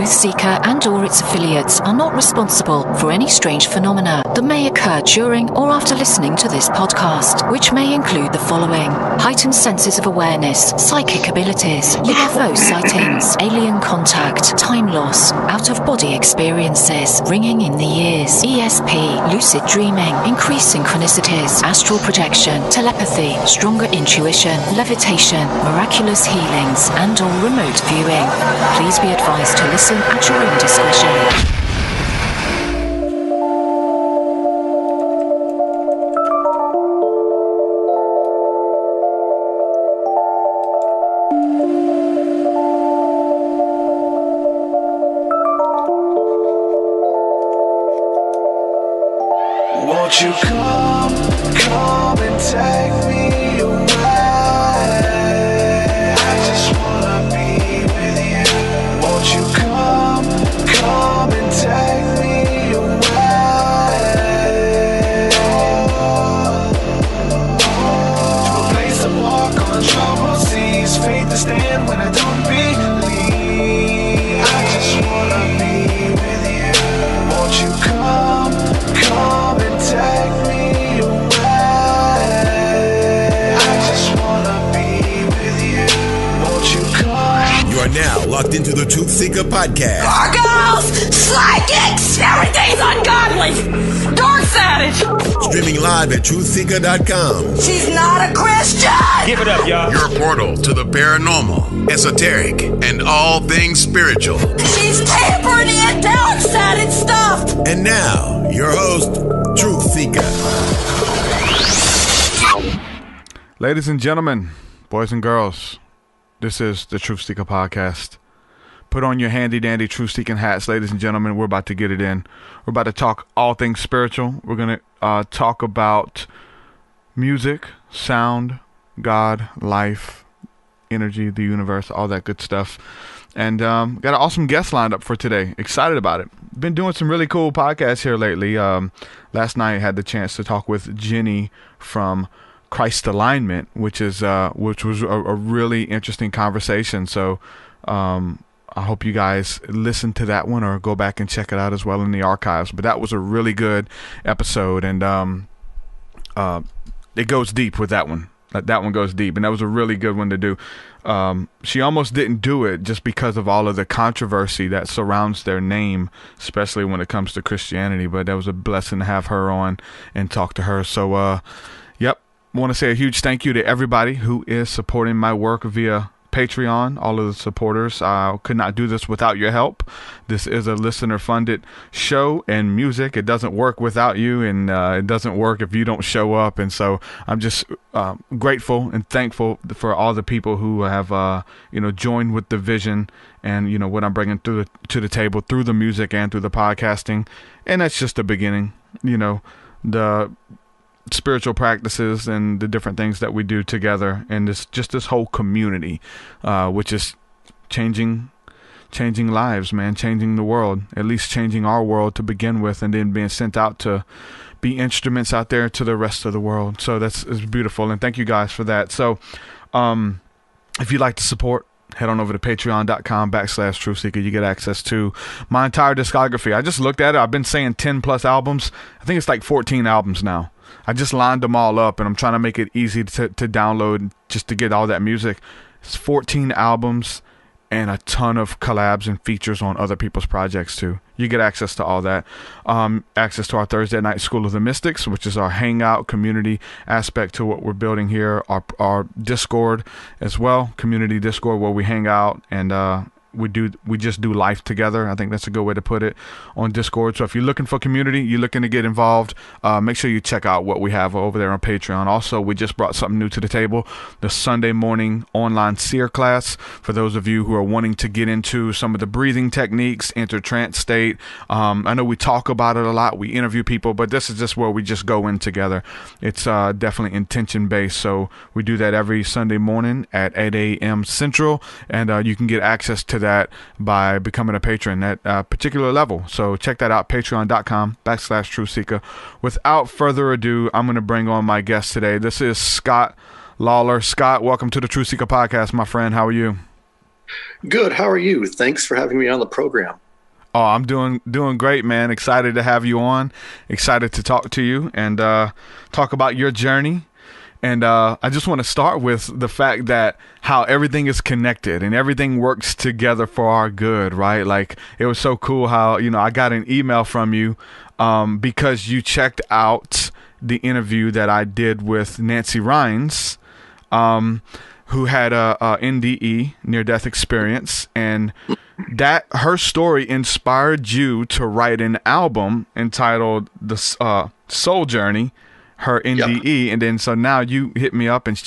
TruthSeekah and or its affiliates are not responsible for any strange phenomena that may occur during or after listening to this podcast, which may include the following: heightened senses of awareness, psychic abilities, UFO sightings, alien contact, time loss, out-of-body experiences, ringing in the ears, ESP, lucid dreaming, increased synchronicities, astral projection, telepathy, stronger intuition, levitation, miraculous healings, and or remote viewing. Please be advised to listen at your own discretion. Won't you come and take me away? I just wanna be with you. Won't you come and take me away? To a place to walk on troubled seas, faith to stand when I don't believe. I just wanna be with you. Won't you come and take me away? I just wanna be with you. Won't you come? You are now locked into the TruthSeekah podcast. Gargoyles, psychics, everything's ungodly. Dark savage. Streaming live at TruthSeekah.com. She's not a Christian. Give it up, y'all. Your portal to the paranormal, esoteric, and all things spiritual. She's tampering in dark savage stuff. And now, your host, TruthSeekah. Ladies and gentlemen, boys and girls, this is the TruthSeekah podcast. Put on your handy dandy truth-seeking hats, ladies and gentlemen. We're about to get it in. We're about to talk all things spiritual. We're going to talk about music, sound, God, life, energy, the universe, all that good stuff. And got an awesome guest lined up for today. Excited about it. Been doing some really cool podcasts here lately. Last night I had the chance to talk with Jenny from Christ Alignment, which was a really interesting conversation. So I hope you guys listen to that one or go back and check it out as well in the archives. But that was a really good episode, and it goes deep with that one. That one goes deep, and that was a really good one to do. She almost didn't do it just because of all of the controversy that surrounds their name, especially when it comes to Christianity. But that was a blessing to have her on and talk to her. So, yep. I want to say a huge thank you to everybody who is supporting my work via Patreon, all of the supporters. I could not do this without your help. This is a listener-funded show, and music, it doesn't work without you, and it doesn't work if you don't show up. And so I'm just grateful and thankful for all the people who have joined with the vision and what I'm bringing to the table through the music and through the podcasting. And that's just the beginning. The spiritual practices and the different things that we do together, and this whole community, which is changing lives, man, changing the world, at least changing our world to begin with, and then being sent out to be instruments out there to the rest of the world. So it's beautiful, and thank you guys for that. So if you'd like to support, head on over to patreon.com/TruthSeekah. You get access to my entire discography. I just looked at it. I've been saying 10 plus albums. I think it's like 14 albums now. I just lined them all up, and I'm trying to make it easy to download just to get all that music. It's 14 albums and a ton of collabs and features on other people's projects too. You get access to all that. Access to our Thursday night School of the Mystics, which is our hangout community aspect to what we're building here. Our Discord as well, community Discord, where we hang out and we just do life together. I think that's a good way to put it on Discord. So if you're looking for community, you're looking to get involved, make sure you check out what we have over there on Patreon. Also, we just brought something new to the table, the Sunday morning online seer class. For those of you who are wanting to get into some of the breathing techniques, enter trance state. I know we talk about it a lot. We interview people, but this is just where we just go in together. It's definitely intention based. So we do that every Sunday morning at 8 a.m. Central, and you can get access to that by becoming a patron at a particular level. So check that out, patreon.com/TruthSeekah. Without further ado, I'm going to bring on my guest today. This is Scott Lawlor. Scott, welcome to the TruthSeekah podcast, my friend. How are you? Good. How are you? Thanks for having me on the program. Oh, I'm doing great, man. Excited to have you on. Excited to talk to you and talk about your journey. And I just want to start with the fact that how everything is connected and everything works together for our good, right? Like, it was so cool how, I got an email from you because you checked out the interview that I did with Nancy Rynes, who had a NDE, near-death experience, and that her story inspired you to write an album entitled The Soul Journey, her NDE. Yep. And then so now you hit me up and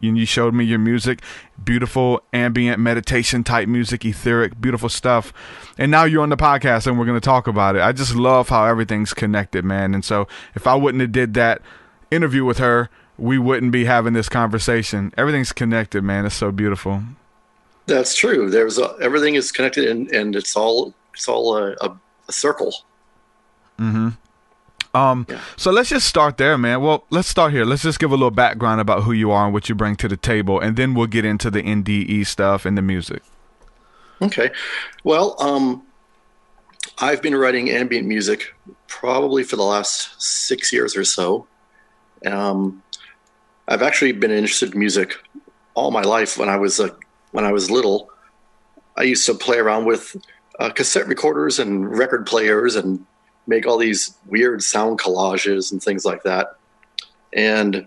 you showed me your music, beautiful ambient meditation type music, etheric, beautiful stuff. And now you're on the podcast and we're going to talk about it. I just love how everything's connected, man. And so if I wouldn't have did that interview with her, we wouldn't be having this conversation. Everything's connected, man. It's so beautiful. That's true. Everything is connected, and it's all a circle. Mm-hmm. So let's just start there, man. Well, let's start here. Let's just give a little background about who you are and what you bring to the table, and then we'll get into the NDE stuff and the music. Okay. Well, I've been writing ambient music probably for the last 6 years or so. I've actually been interested in music all my life. When I was little, I used to play around with cassette recorders and record players and make all these weird sound collages and things like that. And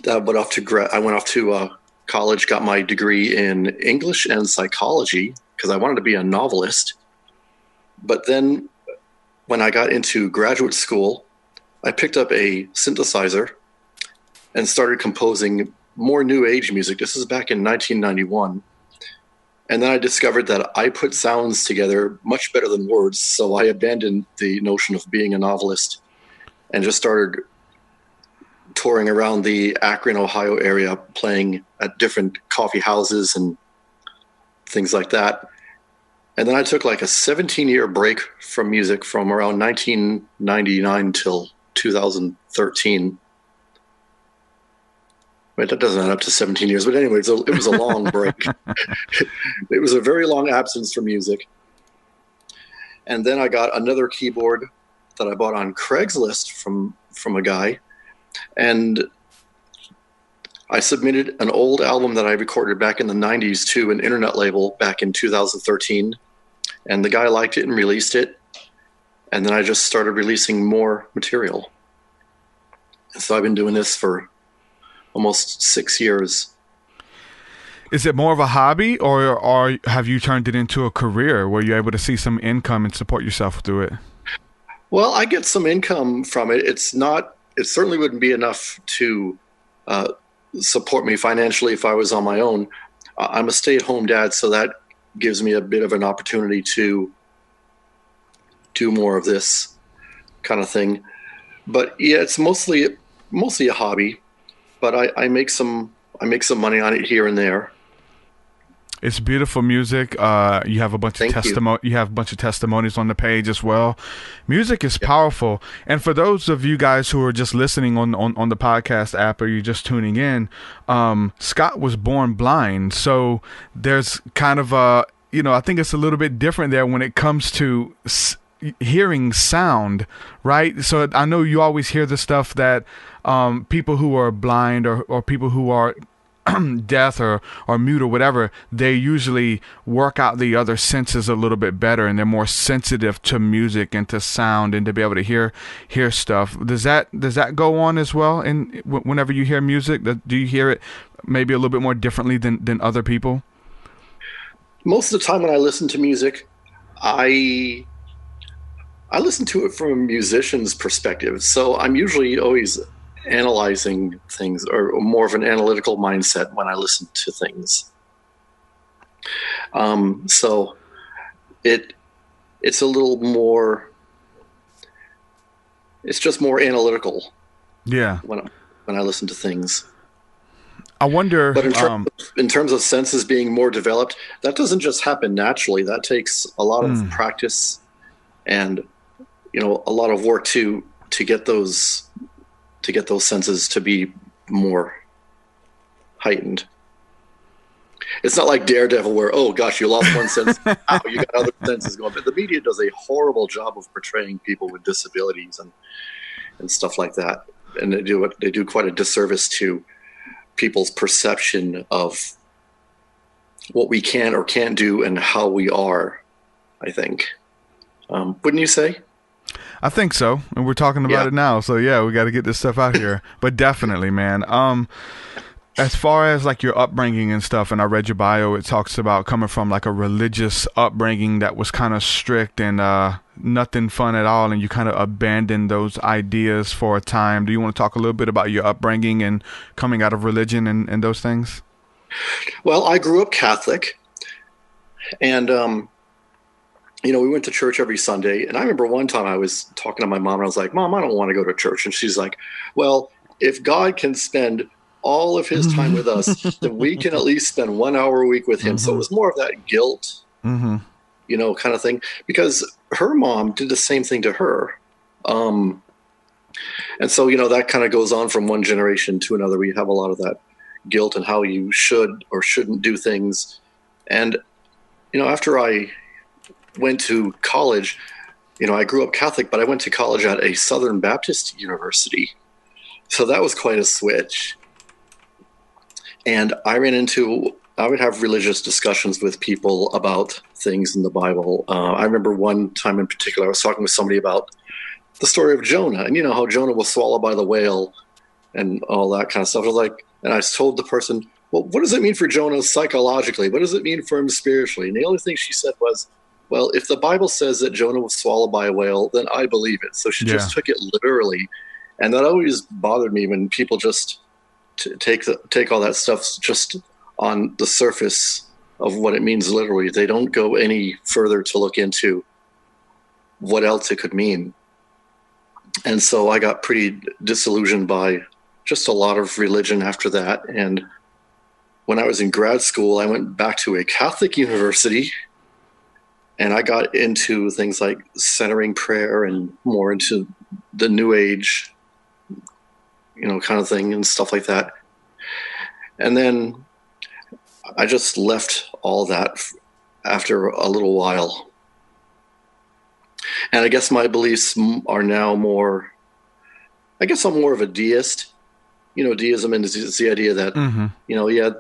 I went off to college, got my degree in English and psychology because I wanted to be a novelist. But then when I got into graduate school, I picked up a synthesizer and started composing more new age music. This is back in 1991. And then I discovered that I put sounds together much better than words. So I abandoned the notion of being a novelist and just started touring around the Akron, Ohio area, playing at different coffee houses and things like that. And then I took like a 17-year break from music from around 1999 till 2013. Wait, that doesn't add up to 17 years. But anyway, it was a long break. It was a very long absence from music. And then I got another keyboard that I bought on Craigslist from a guy. And I submitted an old album that I recorded back in the 90s to an internet label back in 2013. And the guy liked it and released it. And then I just started releasing more material. And so I've been doing this for almost 6 years. Is it more of a hobby, or have you turned it into a career where you're able to see some income and support yourself through it? Well, I get some income from it. It certainly wouldn't be enough to support me financially if I was on my own. I'm a stay-at-home dad, so that gives me a bit of an opportunity to do more of this kind of thing. But yeah, it's mostly a hobby. But I make some money on it here and there. It's beautiful music. You have a bunch of testimonies on the page as well. Music is powerful. And for those of you guys who are just listening on the podcast app, or you're just tuning in, Scott was born blind. So there's kind of I think it's a little bit different there when it comes to hearing sound, right? So I know you always hear the stuff that people who are blind or people who are deaf or mute or whatever, they usually work out the other senses a little bit better, and they're more sensitive to music and to sound and to be able to hear stuff. Does that go on as well? And whenever you hear music, do you hear it maybe a little bit more differently than other people? Most of the time when I listen to music, I listen to it from a musician's perspective. So I'm usually always analyzing things, or more of an analytical mindset when I listen to things. So it's a little more, it's just more analytical. Yeah. When I listen to things. I wonder. But in terms of senses being more developed, that doesn't just happen naturally. That takes a lot of practice and, a lot of work to get those senses to be more heightened. It's not like Daredevil where, oh gosh, you lost one sense. Ow, you got other senses going. But the media does a horrible job of portraying people with disabilities and stuff like that. And they do quite a disservice to people's perception of what we can or can't do and how we are, I think. Wouldn't you say? I think so. And we're talking about it now. So yeah, we got to get this stuff out here. But definitely, man. As far as like your upbringing and stuff, and I read your bio, it talks about coming from like a religious upbringing that was kind of strict and nothing fun at all, and you kind of abandoned those ideas for a time. Do you want to talk a little bit about your upbringing and coming out of religion and those things? Well, I grew up Catholic, and we went to church every Sunday. And I remember one time I was talking to my mom, and I was like, "Mom, I don't want to go to church." And she's like, "Well, if God can spend all of his time with us, then we can at least spend 1 hour a week with him." So it was more of that guilt, kind of thing, because her mom did the same thing to her. And so, that kind of goes on from one generation to another. We have a lot of that guilt and how you should or shouldn't do things. And, after I went to college, I grew up Catholic, but I went to college at a Southern Baptist university. So that was quite a switch. And I would have religious discussions with people about things in the Bible. I remember one time in particular, I was talking with somebody about the story of Jonah, and how Jonah was swallowed by the whale and all that kind of stuff. And I told the person, well, what does it mean for Jonah psychologically? What does it mean for him spiritually? And the only thing she said was, well, if the Bible says that Jonah was swallowed by a whale, then I believe it. So she just took it literally. And that always bothered me when people just take all that stuff just on the surface of what it means literally. They don't go any further to look into what else it could mean. And so I got pretty disillusioned by just a lot of religion after that. And when I was in grad school, I went back to a Catholic university, and I got into things like centering prayer and more into the New Age kind of thing and stuff like that. And then I just left all that after a little while. And I guess my beliefs are now more, I guess I'm more of a deist. Deism is the idea that,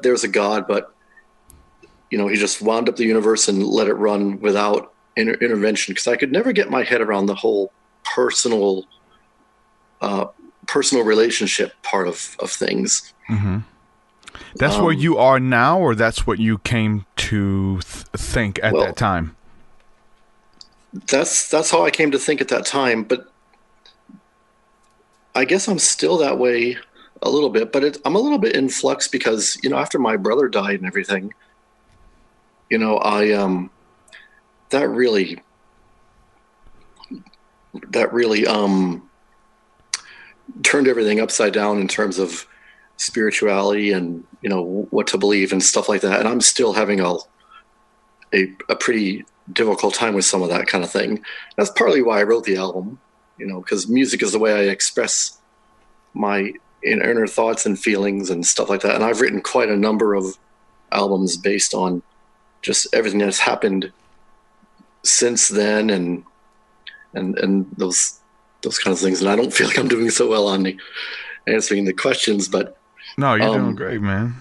there's a God, but, he just wound up the universe and let it run without intervention. Because I could never get my head around the whole personal relationship part of things. That's where you are now, or that's what you came to think at that time? That's how I came to think at that time, but I guess I'm still that way a little bit, but I'm a little bit in flux because, after my brother died and everything, that really turned everything upside down in terms of spirituality and, what to believe and stuff like that. And I'm still having a pretty difficult time with some of that kind of thing. That's partly why I wrote the album, because music is the way I express my inner thoughts and feelings and stuff like that. And I've written quite a number of albums based on just everything that's happened since then and those kind of things. And I don't feel like I'm doing so well on answering the questions, but no, you're doing great, man.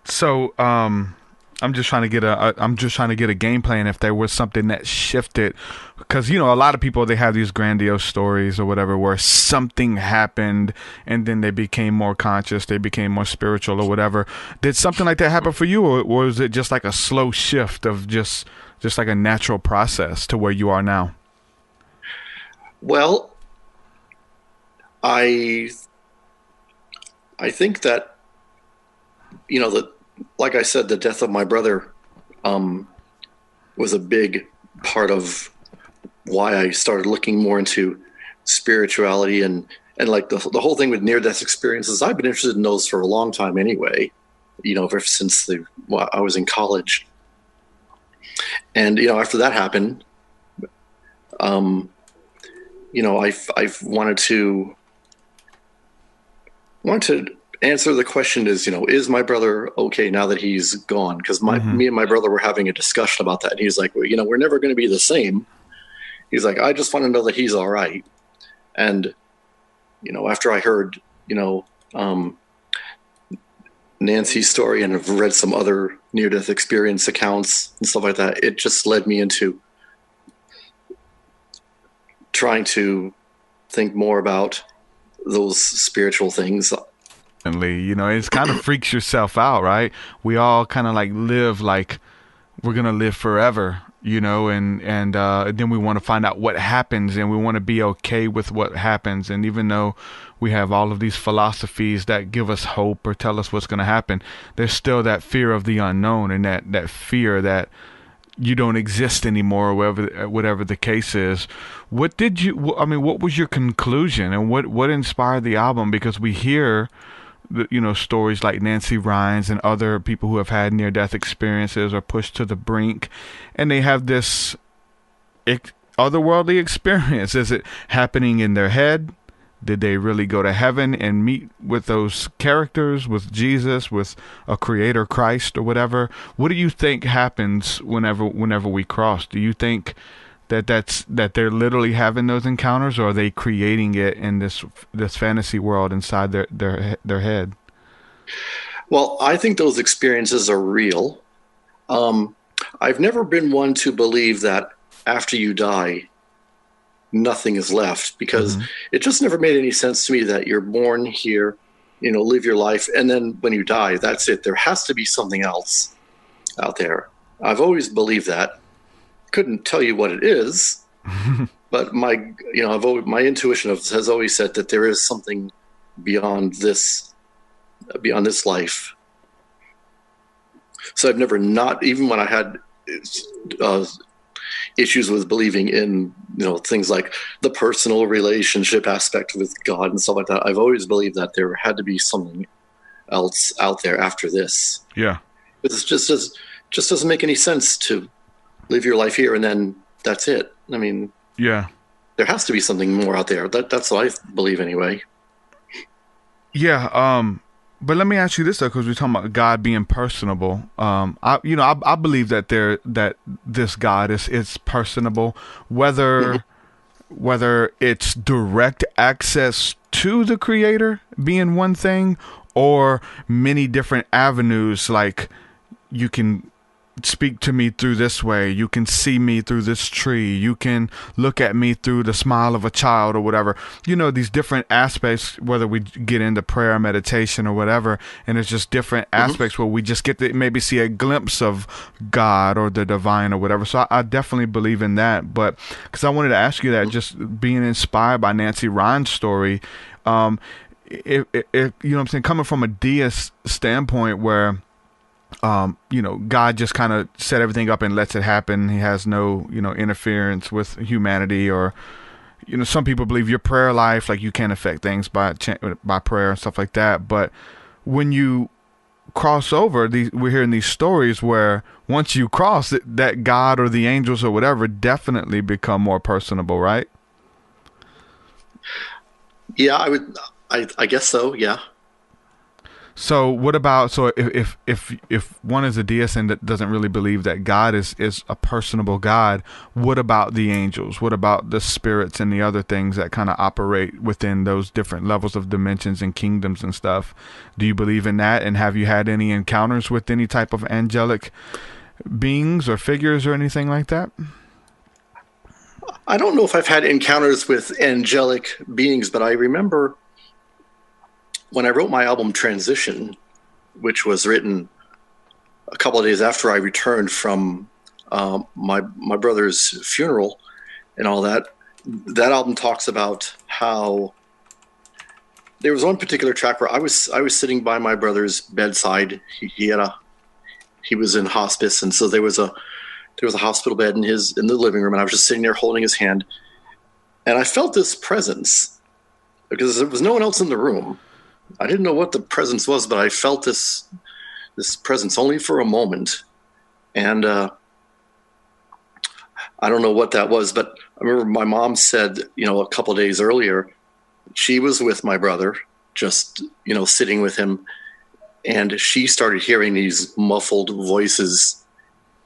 So, I'm just trying to get a game plan if there was something that shifted, because a lot of people, they have these grandiose stories or whatever where something happened and then they became more conscious, they became more spiritual or whatever. Did something like that happen for you, or was it just like a slow shift of just like a natural process to where you are now? Well, I think that like I said, the death of my brother was a big part of why I started looking more into spirituality and like the whole thing with near-death experiences. I've been interested in those for a long time anyway, ever since I was in college. And, after that happened, I've wanted to answer to the question is, is my brother okay now that he's gone? Because me and my brother were having a discussion about that. And he's like, well, we're never going to be the same. He's like, I just want to know that he's all right. And, after I heard, Nancy's story and have read some other near-death experience accounts and stuff like that, it just led me into trying to think more about those spiritual things. It's kind of freaks yourself out, right? We all kind of live like we're going to live forever, and then we want to find out what happens, and we want to be okay with what happens. And even though we have all of these philosophies that give us hope or tell us what's going to happen, there's still that fear of the unknown, and that fear that you don't exist anymore, or whatever the case is. What was your conclusion, and what inspired the album? Because we hear stories like Nancy Rynes and other people who have had near-death experiences or pushed to the brink, and they have this otherworldly experience. Is it happening in their head? Did they really go to heaven and meet with those characters, with Jesus, with a creator, Christ, or whatever? What do you think happens whenever we cross? Do you think that they're literally having those encounters, or are they creating it in this fantasy world inside their head? Well, I think those experiences are real. I've never been one to believe that after you die, nothing is left, because it just never made any sense to me that you're born here, live your life, and then when you die, that's it. There has to be something else out there. I've always believed that. Couldn't tell you what it is, but my intuition has always said that there is something beyond this life. So I've never, not even when I had issues with believing in things like the personal relationship aspect with God and stuff like that, I've always believed that there had to be something else out there after this. Yeah, it just doesn't make any sense to live your life here and then that's it. I mean, yeah, there has to be something more out there. That's what I believe anyway. Yeah. But let me ask you this though, because we're talking about God being personable. I believe that this God is personable, whether it's direct access to the Creator being one thing, or many different avenues, like you can speak to me through this way, you can see me through this tree, you can look at me through the smile of a child, or whatever. These different aspects, whether we get into prayer, meditation, or whatever, and it's just different aspects where we just get to maybe see a glimpse of God or the divine or whatever. So I definitely believe in that. But because I wanted to ask you that, just being inspired by Nancy Ryan's story, if you know what I'm saying, coming from a deist standpoint where God just kind of set everything up and lets it happen. He has no, interference with humanity, or, some people believe your prayer life, like you can't affect things by prayer and stuff like that. But when you cross over, we're hearing these stories where once you cross it, that God or the angels or whatever definitely become more personable, right? Yeah, I guess so. Yeah. So what about, if one is a deist and that doesn't really believe that God is a personable God, what about the angels? What about the spirits and the other things that kind of operate within those different levels of dimensions and kingdoms and stuff? Do you believe in that? And have you had any encounters with any type of angelic beings or figures or anything like that? I don't know if I've had encounters with angelic beings, but I remember when I wrote my album Transition, which was written a couple of days after I returned from my brother's funeral and all that, that album talks about how there was one particular track where I was sitting by my brother's bedside. He was in hospice, and so there was a hospital bed in the living room, and I was just sitting there holding his hand, and I felt this presence because there was no one else in the room. I didn't know what the presence was, but I felt this presence only for a moment. And I don't know what that was, but I remember my mom said, a couple of days earlier, she was with my brother just, sitting with him. And she started hearing these muffled voices,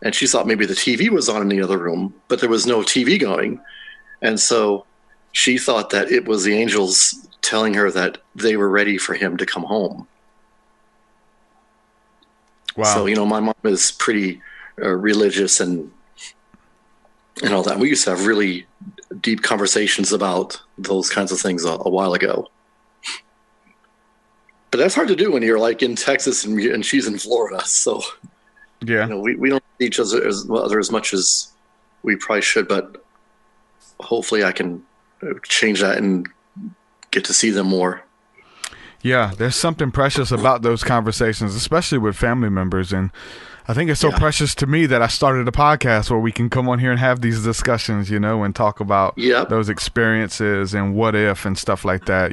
and she thought maybe the TV was on in the other room, but there was no TV going. And so she thought that it was the angels telling her that they were ready for him to come home. Wow. So, my mom is pretty religious and all that. We used to have really deep conversations about those kinds of things a while ago. But that's hard to do when you're like in Texas and she's in Florida. So, yeah, we don't see each other as much as we probably should, but hopefully I can change that and get to see them more. Yeah, there's something precious about those conversations, especially with family members. And I think it's so precious to me that I started a podcast where we can come on here and have these discussions, and talk about those experiences and what if and stuff like that,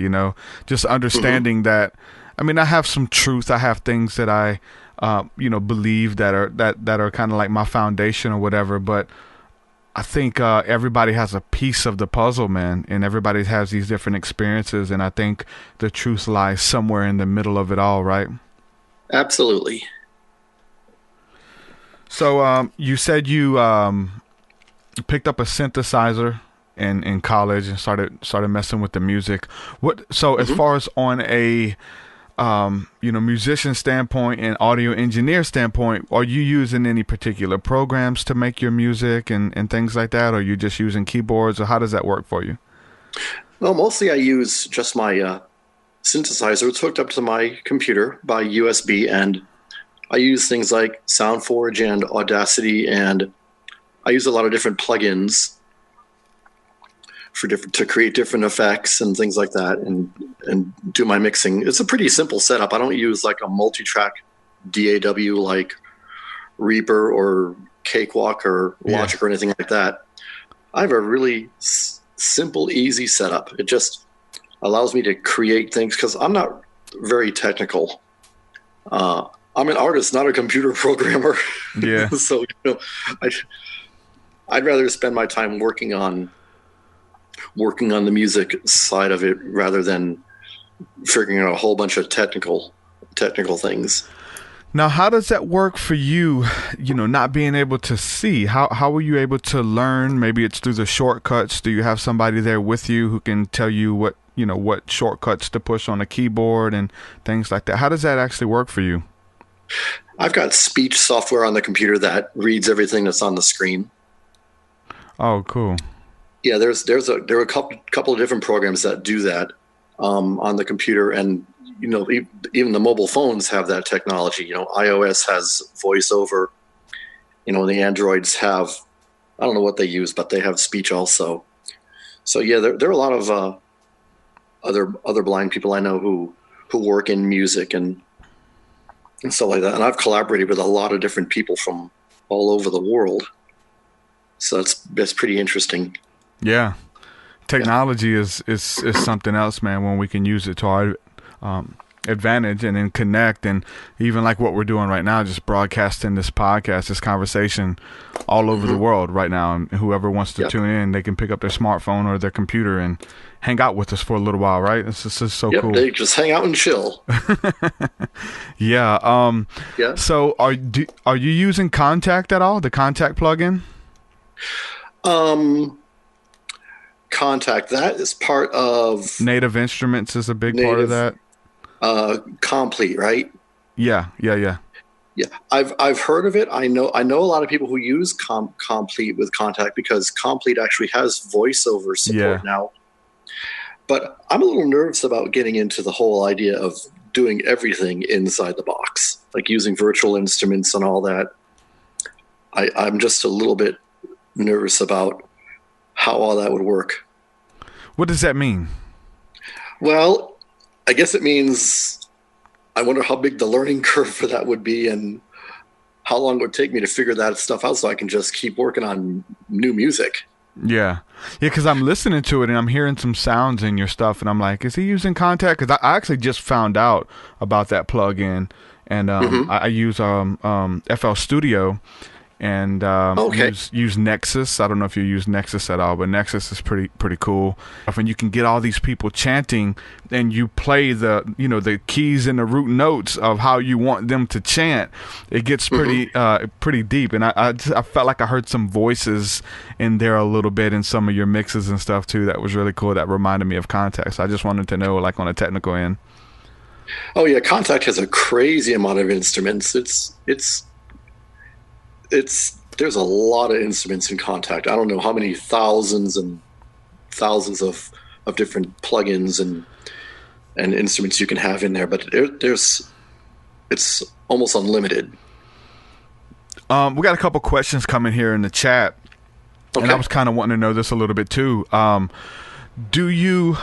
just understanding that. I mean, I have some truth. I have things that I, believe that are kind of like my foundation or whatever. But I think everybody has a piece of the puzzle, man, and everybody has these different experiences. And I think the truth lies somewhere in the middle of it all, right? Absolutely. So you said you picked up a synthesizer in college and started messing with the music. As far as on a musician standpoint and audio engineer standpoint, are you using any particular programs to make your music and things like that? Or are you just using keyboards, or how does that work for you? Well, mostly I use just my synthesizer. It's hooked up to my computer by USB, and I use things like SoundForge and Audacity, and I use a lot of different plugins to create different effects and things like that, and do my mixing. It's a pretty simple setup. I don't use like a multi-track DAW like Reaper or Cakewalk or Logic or anything like that. I have a really simple, easy setup. It just allows me to create things because I'm not very technical. I'm an artist, not a computer programmer. Yeah. So I'd rather spend my time working on the music side of it rather than figuring out a whole bunch of technical things. Now, how does that work for you, not being able to see? How were you able to learn? Maybe it's through the shortcuts. Do you have somebody there with you who can tell you what shortcuts to push on a keyboard and things like that? How does that actually work for you? I've got speech software on the computer that reads everything that's on the screen. Oh, cool. Yeah, there are a couple of different programs that do that on the computer, and even the mobile phones have that technology. iOS has voiceover. The Androids have, I don't know what they use, but they have speech also. So yeah, there are a lot of other blind people I know who work in music and stuff like that. And I've collaborated with a lot of different people from all over the world. So that's pretty interesting. Yeah. Technology is something else, man, when we can use it to our advantage and then connect, and even like what we're doing right now, just broadcasting this podcast, this conversation all over the world right now. And whoever wants to tune in, they can pick up their smartphone or their computer and hang out with us for a little while, right? This is so cool. They just hang out and chill. Yeah. So are you using Contact at all? The Contact plugin? Contact, that is part of Native Instruments is a big part of that. Complete, right? Yeah. Yeah, I've heard of it. I know a lot of people who use Complete with Contact because Complete actually has voiceover support now. But I'm a little nervous about getting into the whole idea of doing everything inside the box, like using virtual instruments and all that. I'm just a little bit nervous about how all that would work. What does that mean? Well, I guess it means I wonder how big the learning curve for that would be and how long it would take me to figure that stuff out so I can just keep working on new music. Yeah, because I'm listening to it and I'm hearing some sounds in your stuff and I'm like, is he using Contact? Because I actually just found out about that plugin, and I use FL Studio, and use Nexus. I don't know if you use Nexus at all, but Nexus is pretty cool. And you can get all these people chanting, and you play the keys and the root notes of how you want them to chant. It gets pretty deep, and I felt like I heard some voices in there a little bit in some of your mixes and stuff too. That was really cool. That reminded me of Contact. I just wanted to know, like, on a technical end. Oh yeah, Contact has a crazy amount of instruments. There's a lot of instruments in Contact. I don't know how many thousands and thousands of different plugins and instruments you can have in there, but it's almost unlimited. We got a couple questions coming here in the chat, and I was kind of wanting to know this a little bit too. Do you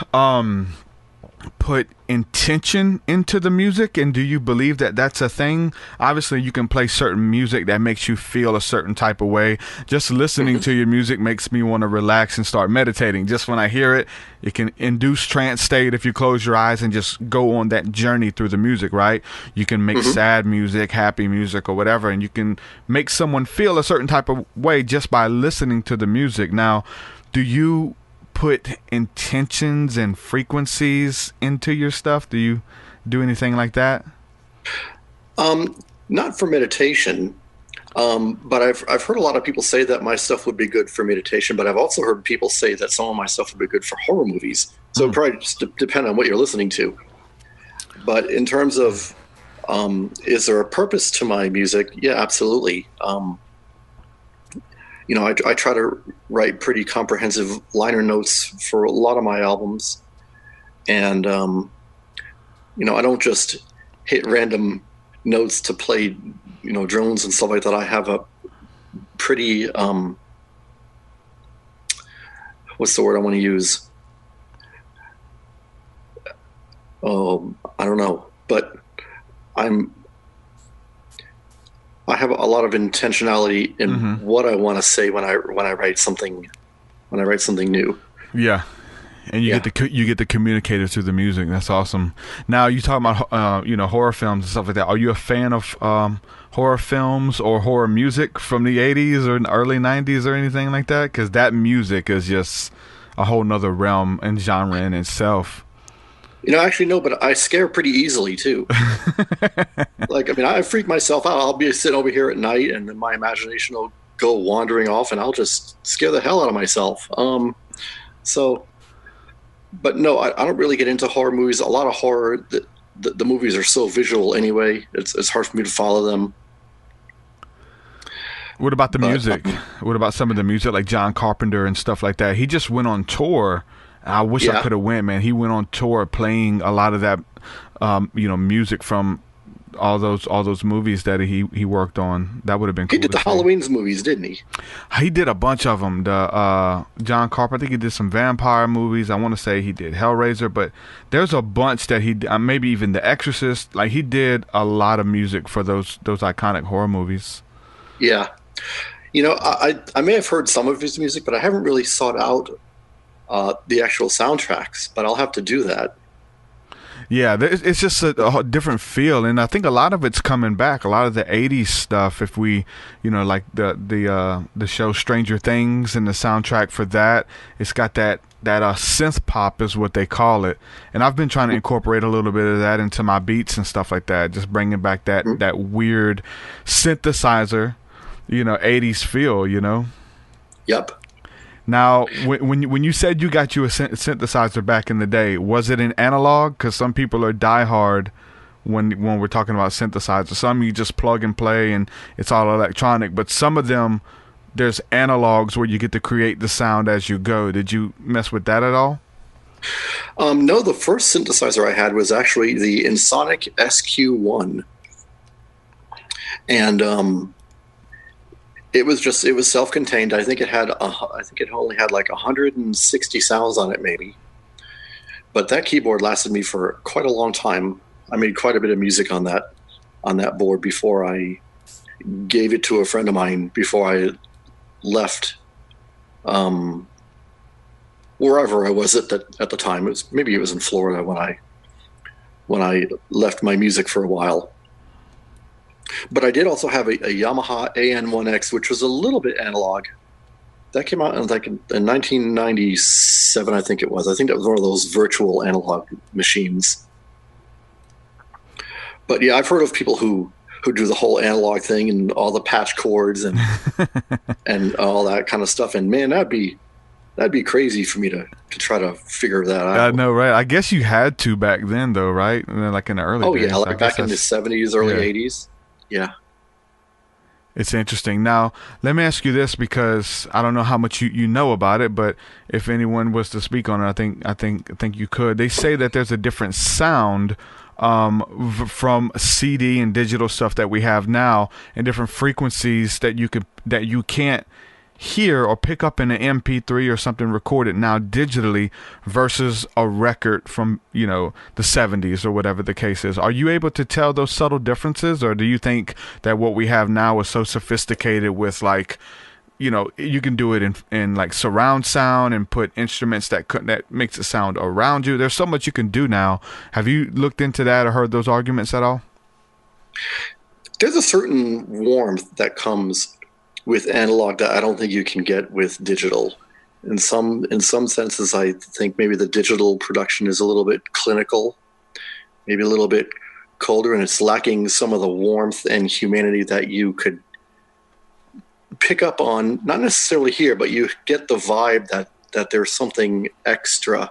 put intention into the music, and do you believe that that's a thing? Obviously you can play certain music that makes you feel a certain type of way. Just listening to your music makes me want to relax and start meditating. Just when I hear it, it can induce trance state if you close your eyes and just go on that journey through the music, right? You can make sad music, happy music, or whatever, and you can make someone feel a certain type of way just by listening to the music. Now, do you put intentions and frequencies into your stuff? Do you do anything like that? Not for meditation, but I've heard a lot of people say that my stuff would be good for meditation, but I've also heard people say that some of my stuff would be good for horror movies. So it probably just depend on what you're listening to. But in terms of is there a purpose to my music? Yeah, absolutely. I try to write pretty comprehensive liner notes for a lot of my albums. And, I don't just hit random notes to play, drones and stuff like that. I have a pretty, what's the word I want to use? Oh, I don't know, but I have a lot of intentionality in what I want to say when I write something new. Yeah, and you get to communicate it through the music. That's awesome. Now you talk about horror films and stuff like that. Are you a fan of horror films or horror music from the 80s or early 90s or anything like that? Because that music is just a whole nother realm and genre in itself. Actually, no, but I scare pretty easily, too. I freak myself out. I'll be sitting over here at night, and then my imagination will go wandering off, and I'll just scare the hell out of myself. But no, I don't really get into horror movies. A lot of horror, the movies are so visual anyway. It's hard for me to follow them. What about the music? What about some of the music, like John Carpenter and stuff like that? He just went on tour. I wish I could have went, man. He went on tour playing a lot of that, music from all those movies that he worked on. That would have been cool. He did the Halloween movies, didn't he? He did a bunch of them. The John Carpenter, I think he did some vampire movies. I want to say he did Hellraiser, but there's a bunch that he maybe even The Exorcist. Like, he did a lot of music for those iconic horror movies. Yeah, I may have heard some of his music, but I haven't really sought out the actual soundtracks, but I'll have to do that. Yeah, it's just a different feel, and I think a lot of it's coming back. A lot of the 80s stuff, if we, like the show Stranger Things and the soundtrack for that, it's got that synth pop is what they call it, and I've been trying to incorporate a little bit of that into my beats and stuff like that, just bringing back that weird synthesizer, 80s feel, Yep. Now, when you said you got you a synthesizer back in the day, was it an analog? Because some people are diehard when we're talking about synthesizers. Some you just plug and play and it's all electronic. But some of them, there's analogs where you get to create the sound as you go. Did you mess with that at all? No, the first synthesizer I had was actually the Ensoniq SQ1. And it was self-contained. I think it only had like 160 sounds on it, maybe. But that keyboard lasted me for quite a long time. I made quite a bit of music on that board before I gave it to a friend of mine before I left wherever I was at the time. It was in Florida when I left my music for a while. But I did also have a Yamaha AN1X, which was a little bit analog. That came out in 1997, I think it was. I think that was one of those virtual analog machines. But yeah, I've heard of people who do the whole analog thing and all the patch cords and and all that kind of stuff. And man, that'd be crazy for me to try to figure that out. I know, right? I guess you had to back then, though, right? Like in the early days. Yeah, like back in the 70s, early 80s. Yeah. It's interesting. Now, let me ask you this, because I don't know how much you know about it, but if anyone was to speak on it, I think you could. They say that there's a different sound from CD and digital stuff that we have now, and different frequencies that you can't hear or pick up in an MP3 or something recorded now digitally versus a record from, the 70s or whatever the case is. Are you able to tell those subtle differences, or do you think that what we have now is so sophisticated with, like, you can do it in like surround sound and put instruments that makes it sound around you? There's so much you can do now. Have you looked into that or heard those arguments at all? There's a certain warmth that comes with analog that I don't think you can get with digital. In some senses, I think maybe the digital production is a little bit clinical, maybe a little bit colder, and it's lacking some of the warmth and humanity that you could pick up on, not necessarily here, but you get the vibe that there's something extra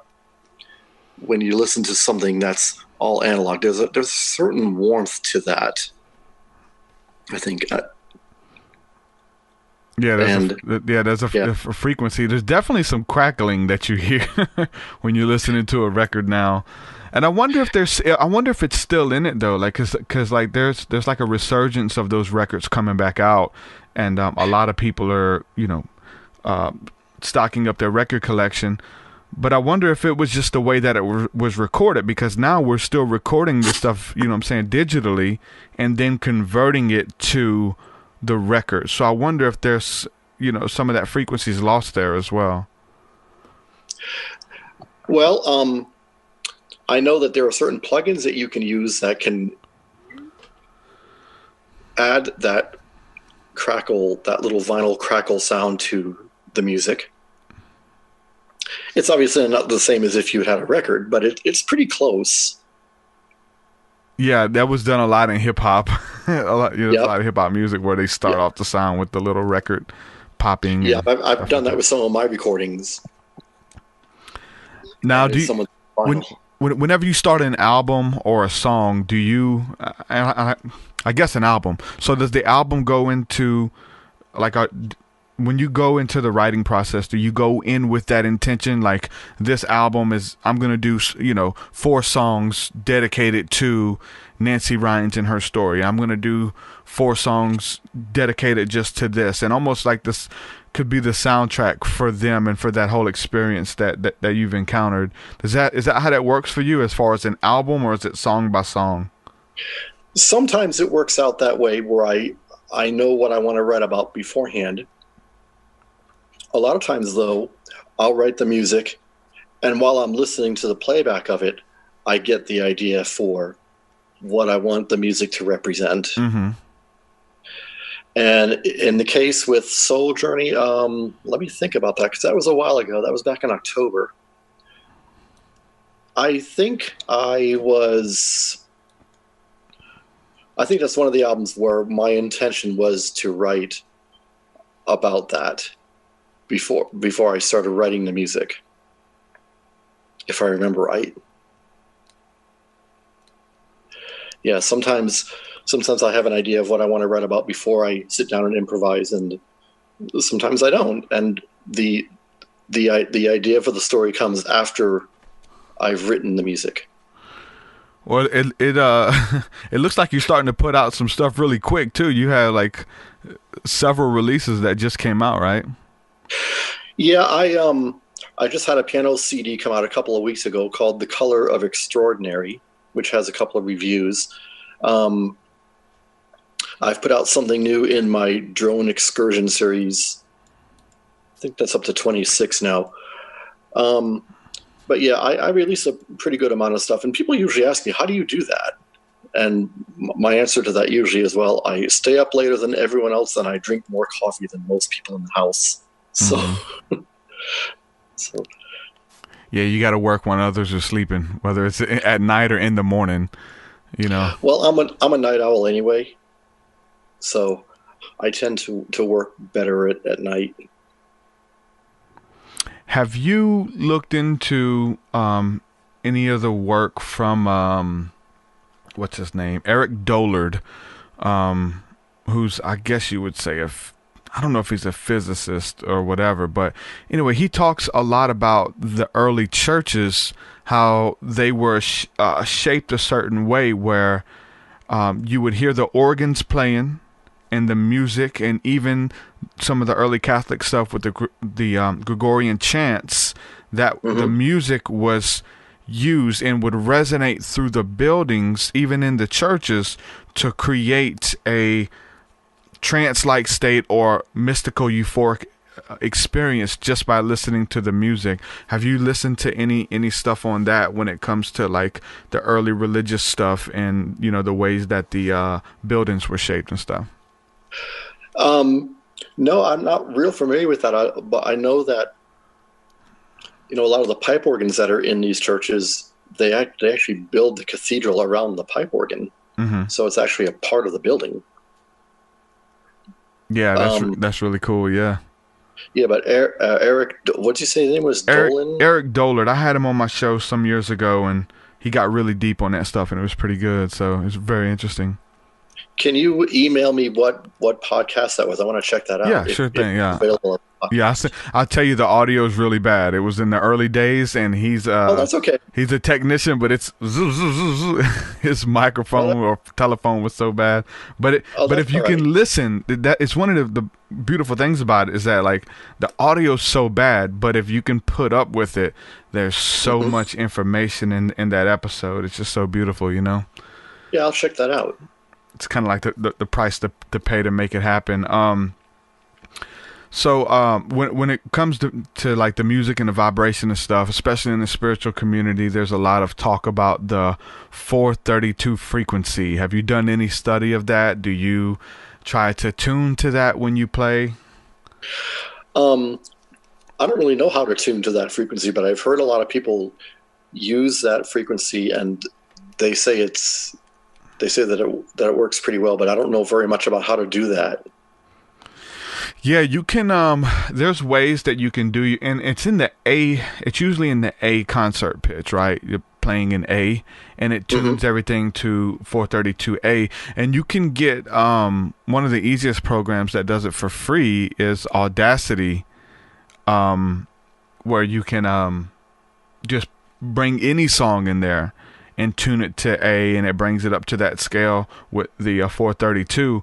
when you listen to something that's all analog. There's a certain warmth to that, I think. There's a frequency. There's definitely some crackling that you hear when you're listening to a record now. And I wonder if it's still in it though, like, cause like there's like a resurgence of those records coming back out, and a lot of people are stocking up their record collection. But I wonder if it was just the way that it was recorded, because now we're still recording this stuff, digitally, and then converting it to the record. So I wonder if there's some of that frequency is lost there as well. Well, I know that there are certain plugins that you can use that can add that crackle, that little vinyl crackle sound to the music. It's obviously not the same as if you had a record, but it's pretty close. Yeah, that was done a lot in hip hop. a lot of hip hop music where they start off the sound with the little record popping. Yeah, I've done that with some of my recordings. Now, whenever you start an album or a song, do you? I guess an album. So does the album go into when you go into the writing process, do you go in with that intention? Like, this album I'm going to do, 4 songs dedicated to Nancy Rynes and her story. I'm going to do 4 songs dedicated just to this. And almost like this could be the soundtrack for them and for that whole experience that you've encountered. Is that how that works for you as far as an album, or is it song by song? Sometimes it works out that way where I know what I want to write about beforehand. A lot of times, though, I'll write the music, and while I'm listening to the playback of it, I get the idea for what I want the music to represent. Mm-hmm. And in the case with Soul Journey, let me think about that, because that was a while ago. That was back in October. I think that's one of the albums where my intention was to write about that before I started writing the music, if I remember right. Yeah, sometimes I have an idea of what I want to write about before I sit down and improvise, and sometimes I don't. And the idea for the story comes after I've written the music. Well, it looks like you're starting to put out some stuff really quick too. You have like several releases that just came out, right? Yeah, I just had a piano CD come out a couple of weeks ago called "The Color of Extraordinary," which has a couple of reviews. I've put out something new in my drone excursion series. I think that's up to 26 now. But yeah, I release a pretty good amount of stuff, and people usually ask me, how do you do that? And my answer to that usually is, well, I stay up later than everyone else, and I drink more coffee than most people in the house. So, so yeah, you got to work when others are sleeping, whether it's at night or in the morning. Well, I'm a night owl anyway, so I tend to work better at night. Have you looked into any of the work from what's his name, Eric Dollard, who's, I guess you would say, I don't know if he's a physicist or whatever, but anyway, he talks a lot about the early churches, how they were shaped a certain way where you would hear the organs playing and the music, and even some of the early Catholic stuff with the Gregorian chants, that the music was used and would resonate through the buildings, even in the churches, to create a trance-like state or mystical euphoric experience just by listening to the music. Have you listened to any stuff on that when it comes to like the early religious stuff and the ways that the buildings were shaped and stuff? No, I'm not real familiar with that, but I know that a lot of the pipe organs that are in these churches, they actually build the cathedral around the pipe organ, so it's actually a part of the building. Yeah, that's really cool. Yeah. Yeah, but Eric, what did you say his name was? Dolan? Eric Dollard. I had him on my show some years ago, and he got really deep on that stuff, and it was pretty good. So it's very interesting. Can you email me what podcast that was? I want to check that out. Yeah, sure thing. Yeah. Available. Yeah, I'll tell you, the audio is really bad. It was in the early days, and he's that's okay. He's a technician, but it's his microphone or telephone was so bad. But if you can listen, that it's one of the beautiful things about it is that like the audio's so bad, but if you can put up with it, there's so much information in that episode. It's just so beautiful, Yeah, I'll check that out. It's kind of like the price to pay to make it happen. So when it comes to like the music and the vibration and stuff, especially in the spiritual community, there's a lot of talk about the 432 frequency. Have you done any study of that? Do you try to tune to that when you play? I don't really know how to tune to that frequency, but I've heard a lot of people use that frequency, and they say that it works pretty well, but I don't know very much about how to do that. Yeah, you can. There's ways that you can do, and it's in the A. It's usually in the A concert pitch, right? You're playing in A, and it tunes everything to 432A. And you can get one of the easiest programs that does it for free is Audacity, where you can just bring any song in there and tune it to A, and it brings it up to that scale with the 432.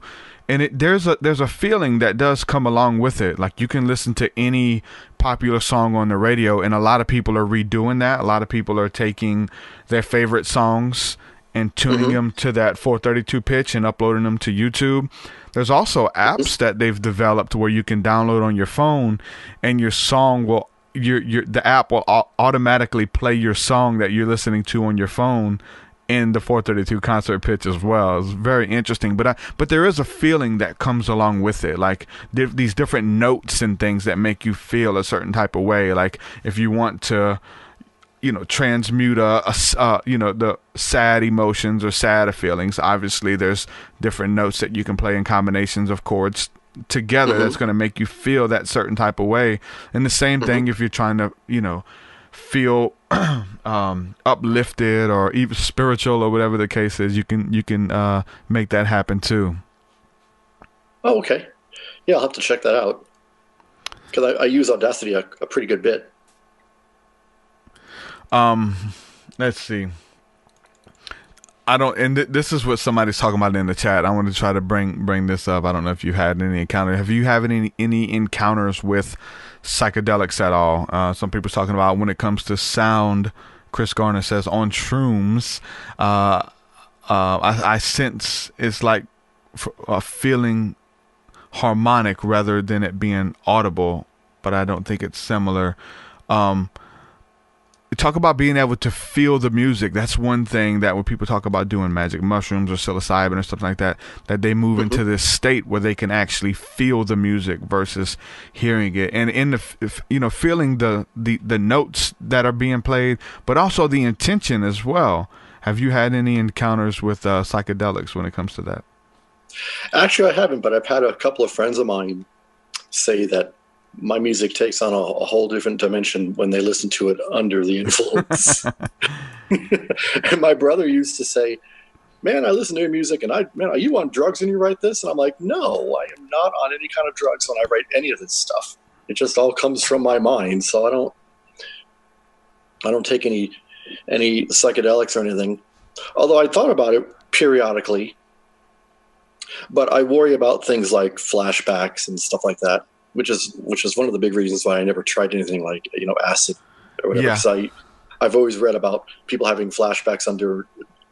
And there's a feeling that does come along with it. Like you can listen to any popular song on the radio, and a lot of people are redoing that. A lot of people are taking their favorite songs and tuning them to that 432 pitch and uploading them to YouTube. There's also apps that they've developed where you can download on your phone, and your song will the app will automatically play your song that you're listening to on your phone in the 432 concert pitch as well. It's very interesting, but there is a feeling that comes along with it, like these different notes and things that make you feel a certain type of way. Like if you want to, transmute the sad emotions or sad feelings, obviously there's different notes that you can play in combinations of chords together that's going to make you feel that certain type of way. And the same thing if you're trying to, feel uplifted or even spiritual or whatever the case is, you can make that happen too. Oh, okay. Yeah, I'll have to check that out, because I use Audacity a pretty good bit. Let's see. This is what somebody's talking about in the chat. I want to try to bring this up. I don't know if you had any encounter. Have you had any encounters with psychedelics at all? Some people's talking about when it comes to sound. Chris Garner says on shrooms, I sense it's like a feeling harmonic rather than it being audible, but I don't think it's similar. talk about being able to feel the music. That's one thing that when people talk about doing magic mushrooms or psilocybin or stuff like that, that they move into this state where they can actually feel the music versus hearing it, and in the feeling the notes that are being played, but also the intention as well. Have you had any encounters with psychedelics when it comes to that? Actually, I haven't, but I've had a couple of friends of mine say that my music takes on a whole different dimension when they listen to it under the influence. And my brother used to say, man, I listen to your music and are you on drugs when you write this? And I'm like, no, I am not on any kind of drugs when I write any of this stuff. It just all comes from my mind. So I don't take any psychedelics or anything. Although I thought about it periodically, but I worry about things like flashbacks and stuff like that, which is one of the big reasons why I never tried anything like, acid or whatever. Because I've always read about people having flashbacks under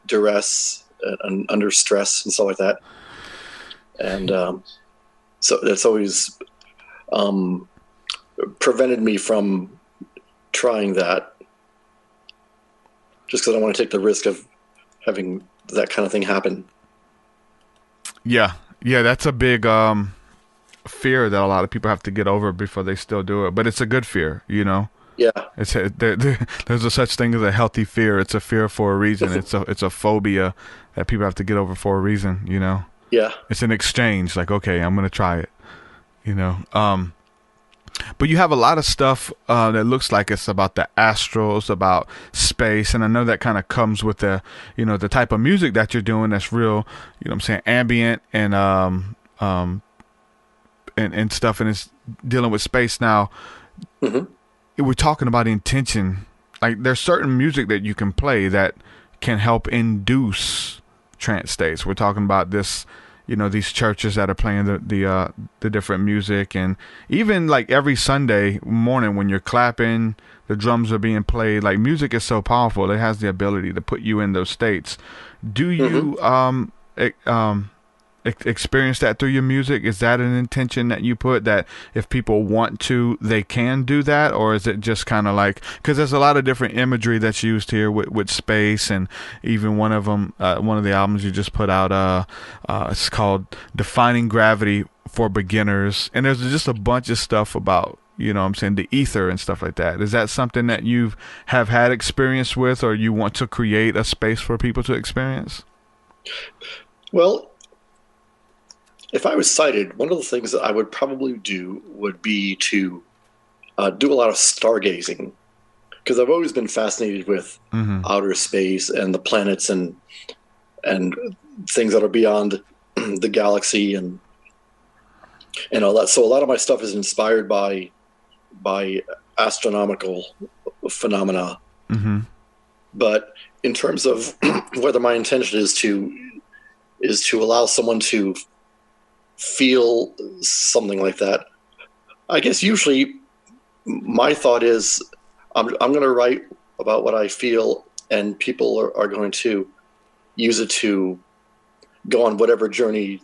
duress and under stress and stuff like that. And so that's always prevented me from trying that, just because I don't want to take the risk of having that kind of thing happen. Yeah, that's a big fear that a lot of people have to get over before they still do it. But it's a good fear, Yeah, there's a such thing as a healthy fear. It's a fear for a reason. It's a phobia that people have to get over for a reason. Yeah, it's an exchange. Like, okay, I'm gonna try it. But you have a lot of stuff that looks like it's about the astrals, about space, and I know that kind of comes with the the type of music that you're doing. That's real, ambient and and stuff, and it's dealing with space. Now, we're talking about intention. Like, there's certain music that you can play that can help induce trance states. We're talking about this. These churches that are playing the different music, and even like every Sunday morning when you're clapping, the drums are being played. Like, music is so powerful; it has the ability to put you in those states. Do you experience that through your music? Is that an intention that you put, that if people want to, they can do that? Or is it just kind of like, because there's a lot of different imagery that's used here with space, and even one of them, one of the albums you just put out, it's called Defining Gravity for Beginners, and there's just a bunch of stuff about the ether and stuff like that. Is that something that you have had experience with, or you want to create a space for people to experience? Well, if I was sighted, one of the things that I would probably do would be to do a lot of stargazing, because I've always been fascinated with outer space and the planets and things that are beyond the galaxy and all that. So a lot of my stuff is inspired by astronomical phenomena. But in terms of whether my intention is to allow someone to feel something like that, I guess usually my thought is I'm going to write about what I feel, and people are going to use it to go on whatever journey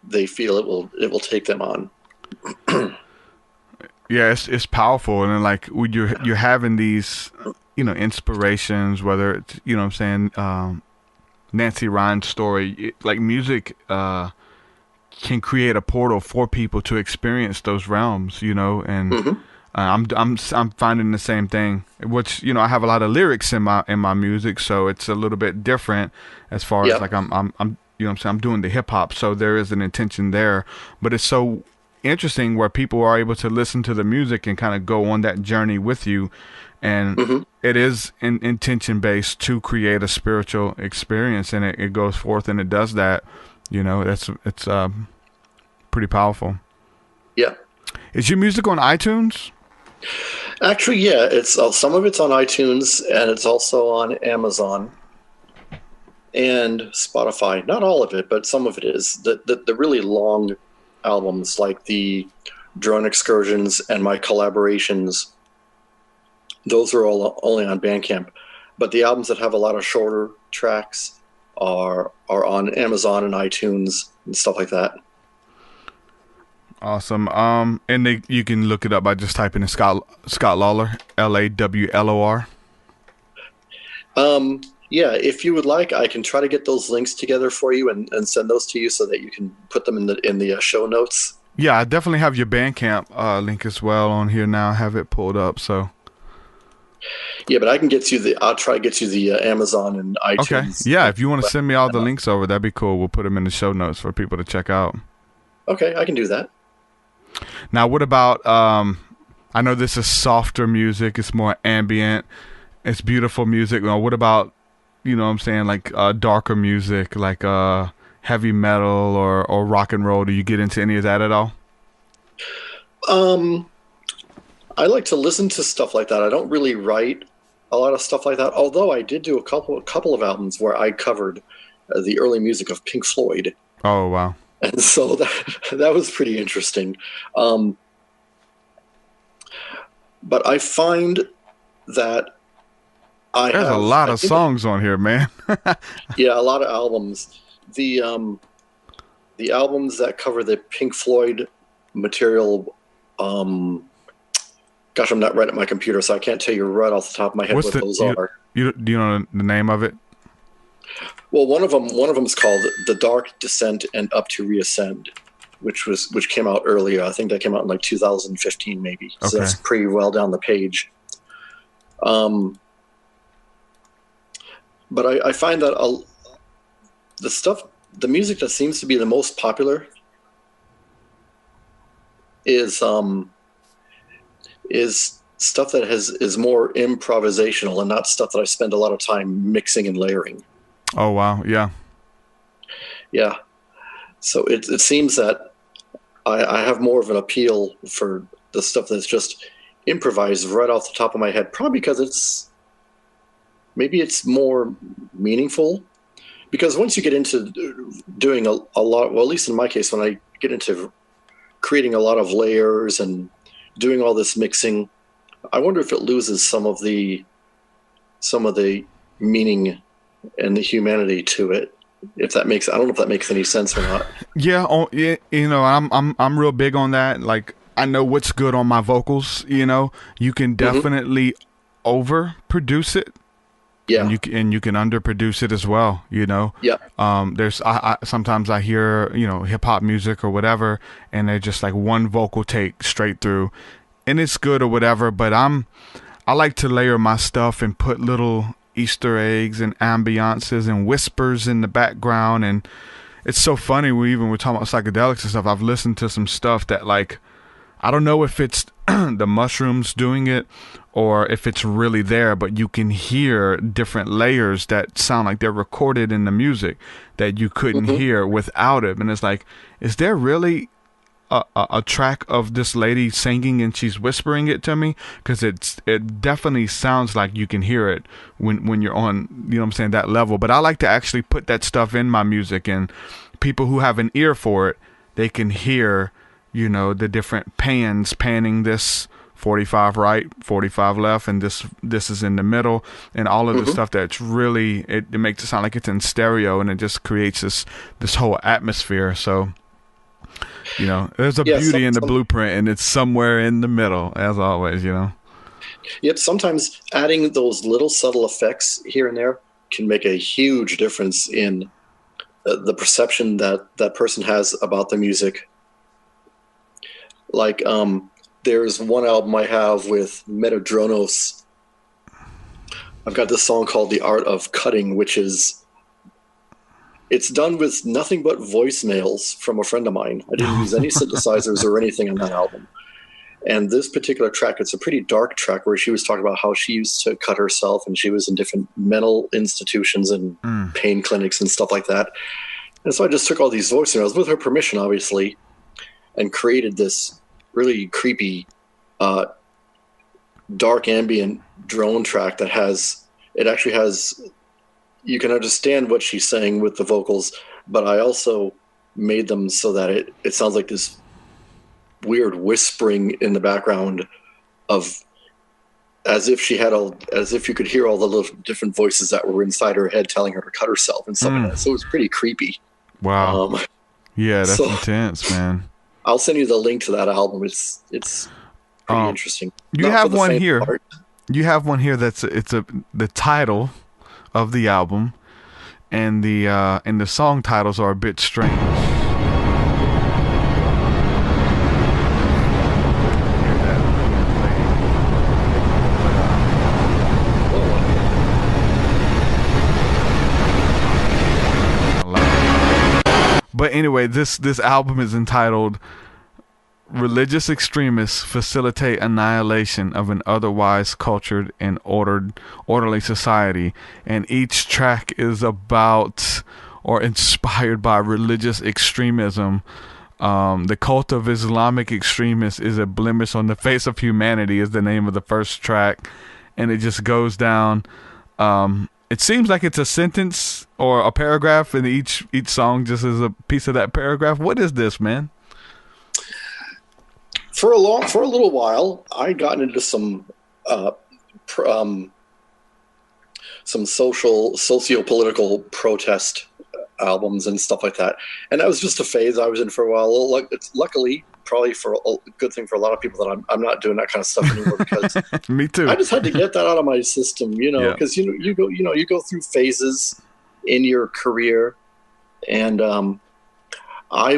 they feel it will take them on. Yeah, it's powerful, and then, like, when you're having these inspirations, whether it's Nancy Rynes' story, like, music can create a portal for people to experience those realms, and I'm finding the same thing. Which I have a lot of lyrics in my music, so it's a little bit different as far as like I'm I'm doing the hip hop, so there is an intention there. But it's so interesting where people are able to listen to the music and kind of go on that journey with you, and it is intention based to create a spiritual experience, and it goes forth and it does that. It's pretty powerful. Yeah. Is your music on iTunes? Actually, yeah. It's some of it's on iTunes, and it's also on Amazon and Spotify. Not all of it, but some of it is. The really long albums, like the Drone Excursions and my collaborations, those are all only on Bandcamp. But the albums that have a lot of shorter tracks are on Amazon and iTunes and stuff like that. Awesome. And you can look it up by just typing in Scott Lawlor, Lawlor. Yeah, if you would like, I can try to get those links together for you and send those to you so that you can put them in the show notes. Yeah, I definitely have your Bandcamp link as well on here now. I have it pulled up, so. Yeah, but I can get you I'll try to get you the Amazon and iTunes. Okay. Yeah, if you want to send me all the links over, that'd be cool. We'll put them in the show notes for people to check out. Okay, I can do that. Now, what about, I know this is softer music. It's more ambient. It's beautiful music. Now, what about, you know what I'm saying, like darker music, like heavy metal or rock and roll? Do you get into any of that at all? I like to listen to stuff like that. I don't really write a lot of stuff like that, although I did do a couple of albums where I covered the early music of Pink Floyd. Oh, wow. And so that was pretty interesting. But I find that there's a lot of songs on here, man. Yeah, a lot of albums. The albums that cover the Pink Floyd material, gosh, I'm not right at my computer, so I can't tell you right off the top of my head what those are. Do you know the name of it? Well, one of them is called The Dark Descent and Up to Reascend, which came out earlier. I think that came out in like 2015 maybe. So okay. That's pretty well down the page. But I find that the music that seems to be the most popular is stuff that is more improvisational and not stuff that I spend a lot of time mixing and layering. Oh, wow. Yeah. Yeah. So it seems that I have more of an appeal for the stuff that's just improvised right off the top of my head, probably because maybe it's more meaningful. Because once you get into doing a lot, well, at least in my case, when I get into creating a lot of layers and doing all this mixing, I wonder if it loses some of the meaning and the humanity to it. I don't know if that makes any sense or not. Yeah, you know, I'm real big on that. Like, I know what's good on my vocals. You know, you can definitely overproduce it. Yeah, and you can underproduce it as well. You know. Yeah. Sometimes I hear hip hop music or whatever, and they're just like one vocal take straight through, and it's good or whatever. But I like to layer my stuff and put little Easter eggs and ambiances and whispers in the background. And it's so funny, we're talking about psychedelics and stuff. I've listened to some stuff that, like, I don't know if it's the mushrooms doing it or if it's really there, but you can hear different layers that sound like they're recorded in the music that you couldn't hear without it. And it's like, is there really a track of this lady singing and she's whispering it to me? Because it definitely sounds like you can hear it when you're on, you know what I'm saying, that level. But I like to actually put that stuff in my music, and people who have an ear for it, they can hear, the different panning this 45 right, 45 left, and this is in the middle, and all of the stuff that's really, it makes it sound like it's in stereo, and it just creates this whole atmosphere. So there's a beauty in the blueprint, and it's somewhere in the middle, as always. Yep, sometimes adding those little subtle effects here and there can make a huge difference in the perception that person has about the music. Like, there's one album I have with Metadronos. I've got this song called The Art of Cutting, which it's done with nothing but voicemails from a friend of mine. I didn't use any synthesizers or anything on that album. And this particular track, it's a pretty dark track where she was talking about how she used to cut herself, and she was in different mental institutions and pain clinics and stuff like that. And so I just took all these voicemails with her permission, obviously, and created this really creepy, dark ambient drone track that actually has, you can understand what she's saying with the vocals, but I also made them so that it sounds like this weird whispering in the background of, as if you could hear all the little different voices that were inside her head telling her to cut herself and stuff like that. So it was pretty creepy. Wow. Yeah, that's intense, man. I'll send you the link to that album. It's pretty interesting. You have one here. You have one here the title of the album, and the song titles are a bit strange. But anyway, this album is entitled "Religious Extremists Facilitate Annihilation of an Otherwise Cultured and Orderly Society," and each track is about or inspired by religious extremism. The cult of Islamic extremists is a blemish on the face of humanity is the name of the first track, and it just goes down. It seems like it's a sentence or a paragraph, and each song just is a piece of that paragraph. What is this, man? For a little while, I got into some socio-political protest albums and stuff like that, and that was just a phase I was in for a while. Luckily, probably for a good thing for a lot of people, that I'm not doing that kind of stuff anymore, because Me too. I just had to get that out of my system, because you go through phases in your career, and I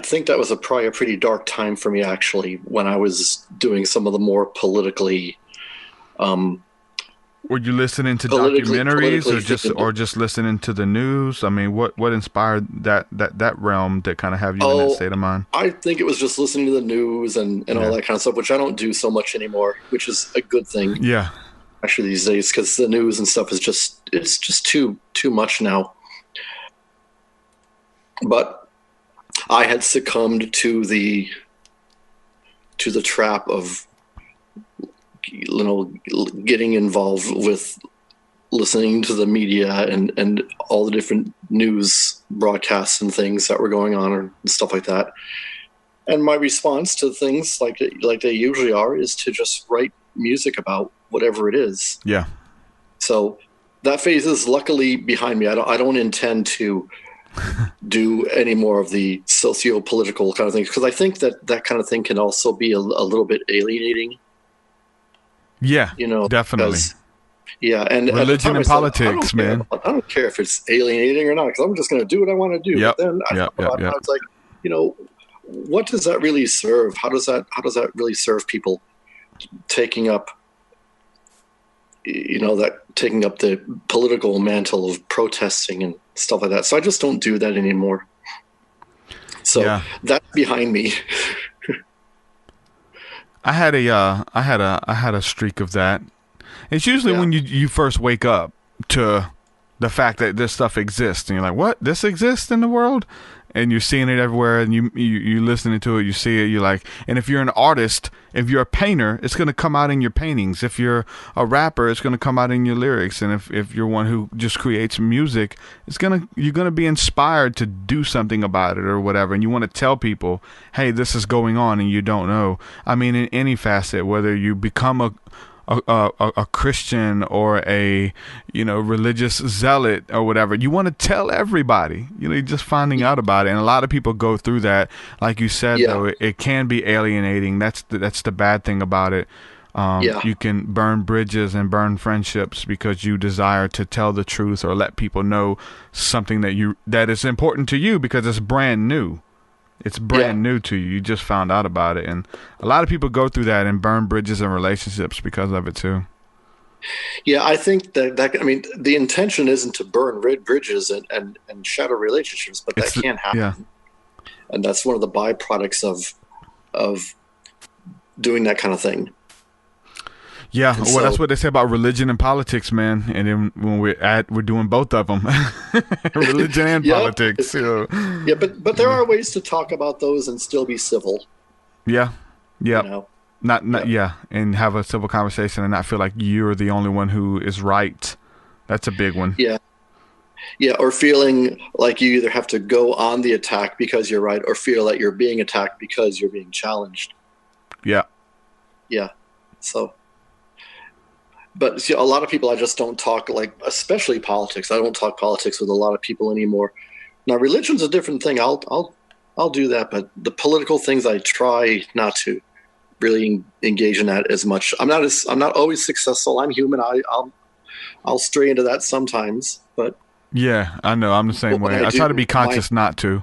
think that was probably a pretty dark time for me, actually, when I was doing some of the more politically. Were you listening to documentaries or just listening to the news? I mean, what inspired that realm that kind of have you in that state of mind? I think it was just listening to the news and all that kind of stuff, which I don't do so much anymore, which is a good thing. Yeah, actually, these days, because the news and stuff is just too much now. But I had succumbed to the trap of getting involved with listening to the media and all the different news broadcasts and things that were going on and stuff like that. And my response to things like they usually are is to just write music about whatever it is. Yeah. So that phase is luckily behind me. I don't intend to do any more of the socio-political kind of things, because I think that kind of thing can also be a little bit alienating. Yeah, definitely. Yeah, and religion and politics, man. I don't care if it's alienating or not, because I'm just going to do what I want to do. Yep. But then I was like, what does that really serve? How does that really serve people taking up, taking up the political mantle of protesting and stuff like that? So I just don't do that anymore. So that's behind me. I had a streak of that. It's usually when you first wake up to the fact that this stuff exists, and you're like, "What? This exists in the world?" And you're seeing it everywhere, and you listening to it, you see it, you're like, and if you're an artist, if you're a painter, it's going to come out in your paintings. If you're a rapper, it's going to come out in your lyrics. And if you're one who just creates music, you're going to be inspired to do something about it or whatever. And you want to tell people, hey, this is going on, and you don't know. I mean, in any facet, whether you become a Christian or a religious zealot or whatever, you want to tell everybody. You're just finding out about it, and a lot of people go through that. Like you said, though, it can be alienating. That's the bad thing about it. You can burn bridges and burn friendships because you desire to tell the truth or let people know something that is important to you because it's brand new. It's brand new to you. You just found out about it. And a lot of people go through that and burn bridges and relationships because of it too. Yeah, I think that the intention isn't to burn bridges and shatter relationships, but that can happen. Yeah. And that's one of the byproducts of doing that kind of thing. Yeah, that's what they say about religion and politics, man. And then when we're doing both of them, religion and politics. Yeah, but there are ways to talk about those and still be civil. Yeah, and have a civil conversation and not feel like you're the only one who is right. That's a big one. Yeah, or feeling like you either have to go on the attack because you're right, or feel that you're being attacked because you're being challenged. Yeah. So. But see, a lot of people I just don't talk, especially politics. I don't talk politics with a lot of people anymore. Now, religion's a different thing. I'll do that, but the political things I try not to. really engage in that as much. I'm not always successful. I'm human. I'll stray into that sometimes, but yeah, I know. I'm the same way. I try to be conscious not to.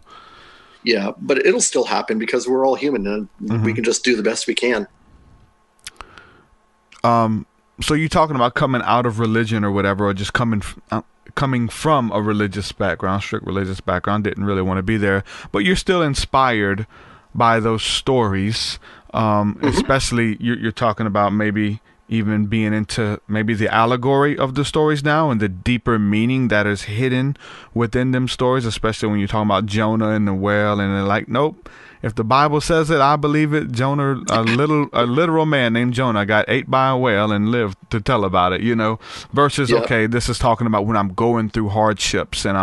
Yeah, but it'll still happen because we're all human, and we can just do the best we can. So you're talking about coming out of religion or whatever, or just coming from a religious background, strict religious background, didn't really want to be there, but you're still inspired by those stories, especially you're talking about maybe even being into maybe the allegory of the stories now and the deeper meaning that is hidden within them stories, especially when you're talking about Jonah and the whale, and they're like, nope, if the Bible says it, I believe it. Jonah, a literal man named Jonah got ate by a whale and lived to tell about it, versus, okay, this is talking about when I'm going through hardships and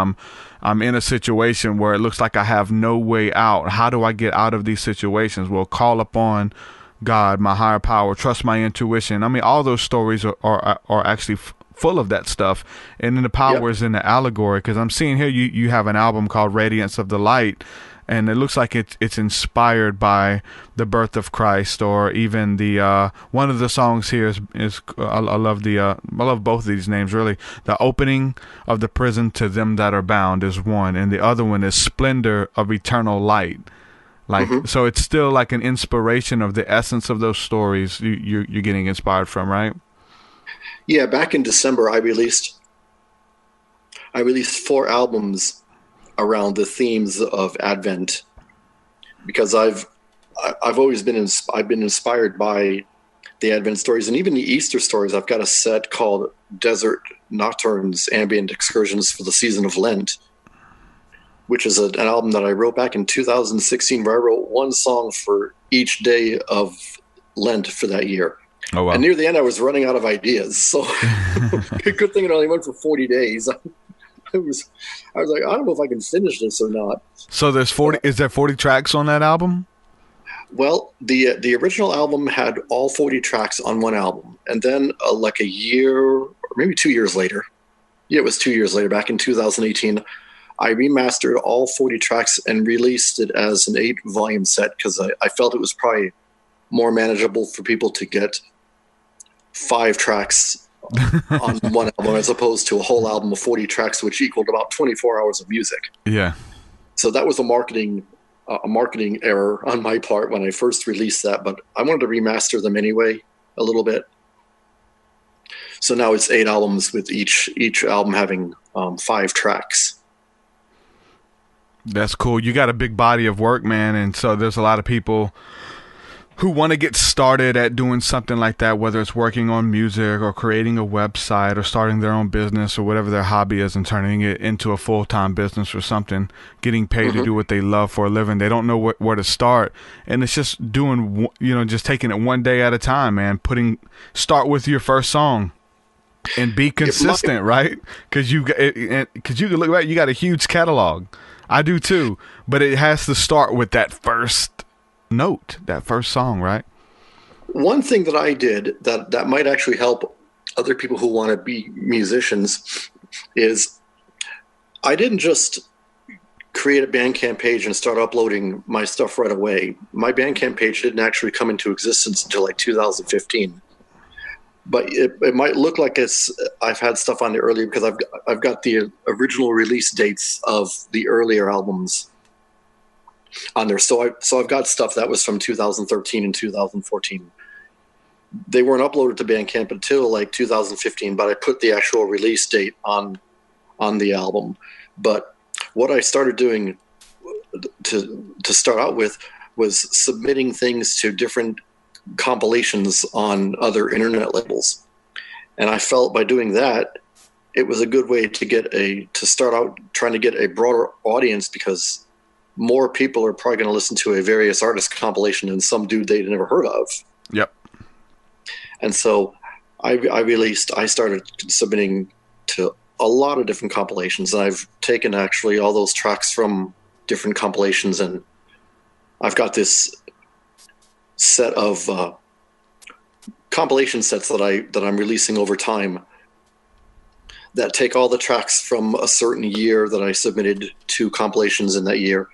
I'm in a situation where it looks like I have no way out. How do I get out of these situations? Well, call upon God, my higher power, trust my intuition. I mean, all those stories are actually full of that stuff. And then the power is in the allegory, because I'm seeing here you have an album called Radiance of the Light, and it looks like it's inspired by the birth of Christ, or even the one of the songs here is I love both of these names really. The opening of the prison to them that are bound is one, and the other one is Splendor of Eternal Light. So it's still like an inspiration of the essence of those stories you're getting inspired from, right? Yeah, back in December, I released 4 albums around the themes of Advent, because I've always been inspired by the Advent stories, and even the Easter stories. I've got a set called Desert Nocturnes, Ambient Excursions for the Season of Lent, which is an album that I wrote back in 2016, where I wrote one song for each day of Lent for that year. Oh, wow. And near the end, I was running out of ideas. So good thing it only went for 40 days. I was like, I don't know if I can finish this or not. So there's 40. Is there 40 tracks on that album? Well, the original album had all 40 tracks on one album, and then like a year or maybe 2 years later, it was 2 years later, back in 2018, I remastered all 40 tracks and released it as an 8-volume set, because I felt it was probably more manageable for people to get 5 tracks on one album as opposed to a whole album of 40 tracks, which equaled about 24 hours of music. Yeah. So that was a marketing error on my part when I first released that, but I wanted to remaster them anyway a little bit. So now it's 8 albums with each album having 5 tracks. That's cool. You got a big body of work, man, and so there's a lot of people who want to get started at doing something like that, whether it's working on music or creating a website or starting their own business or whatever their hobby is and turning it into a full-time business or something, getting paid to do what they love for a living. They don't know where to start. And it's just doing, just taking it one day at a time, man. Start with your first song and be consistent, right? Because you can look back, you got a huge catalog. I do too, but it has to start with that first note, that first song, right? One thing that I did that might actually help other people who want to be musicians is I didn't just create a Bandcamp page and start uploading my stuff right away. My Bandcamp page didn't actually come into existence until like 2015. But it might look like I've had stuff on there earlier, because I've got the original release dates of the earlier albums on there. So I've got stuff that was from 2013 and 2014. They weren't uploaded to Bandcamp until like 2015, but I put the actual release date on the album. But what I started doing to start out with was submitting things to different compilations on other internet labels. And I felt by doing that, it was a good way to start out trying to get a broader audience, because more people are probably going to listen to a various artist compilation than some dude they'd never heard of. Yep. And so I started submitting to a lot of different compilations, and I've taken actually all those tracks from different compilations, and I've got this set of compilation sets that I'm releasing over time that take all the tracks from a certain year that I submitted to compilations in that year,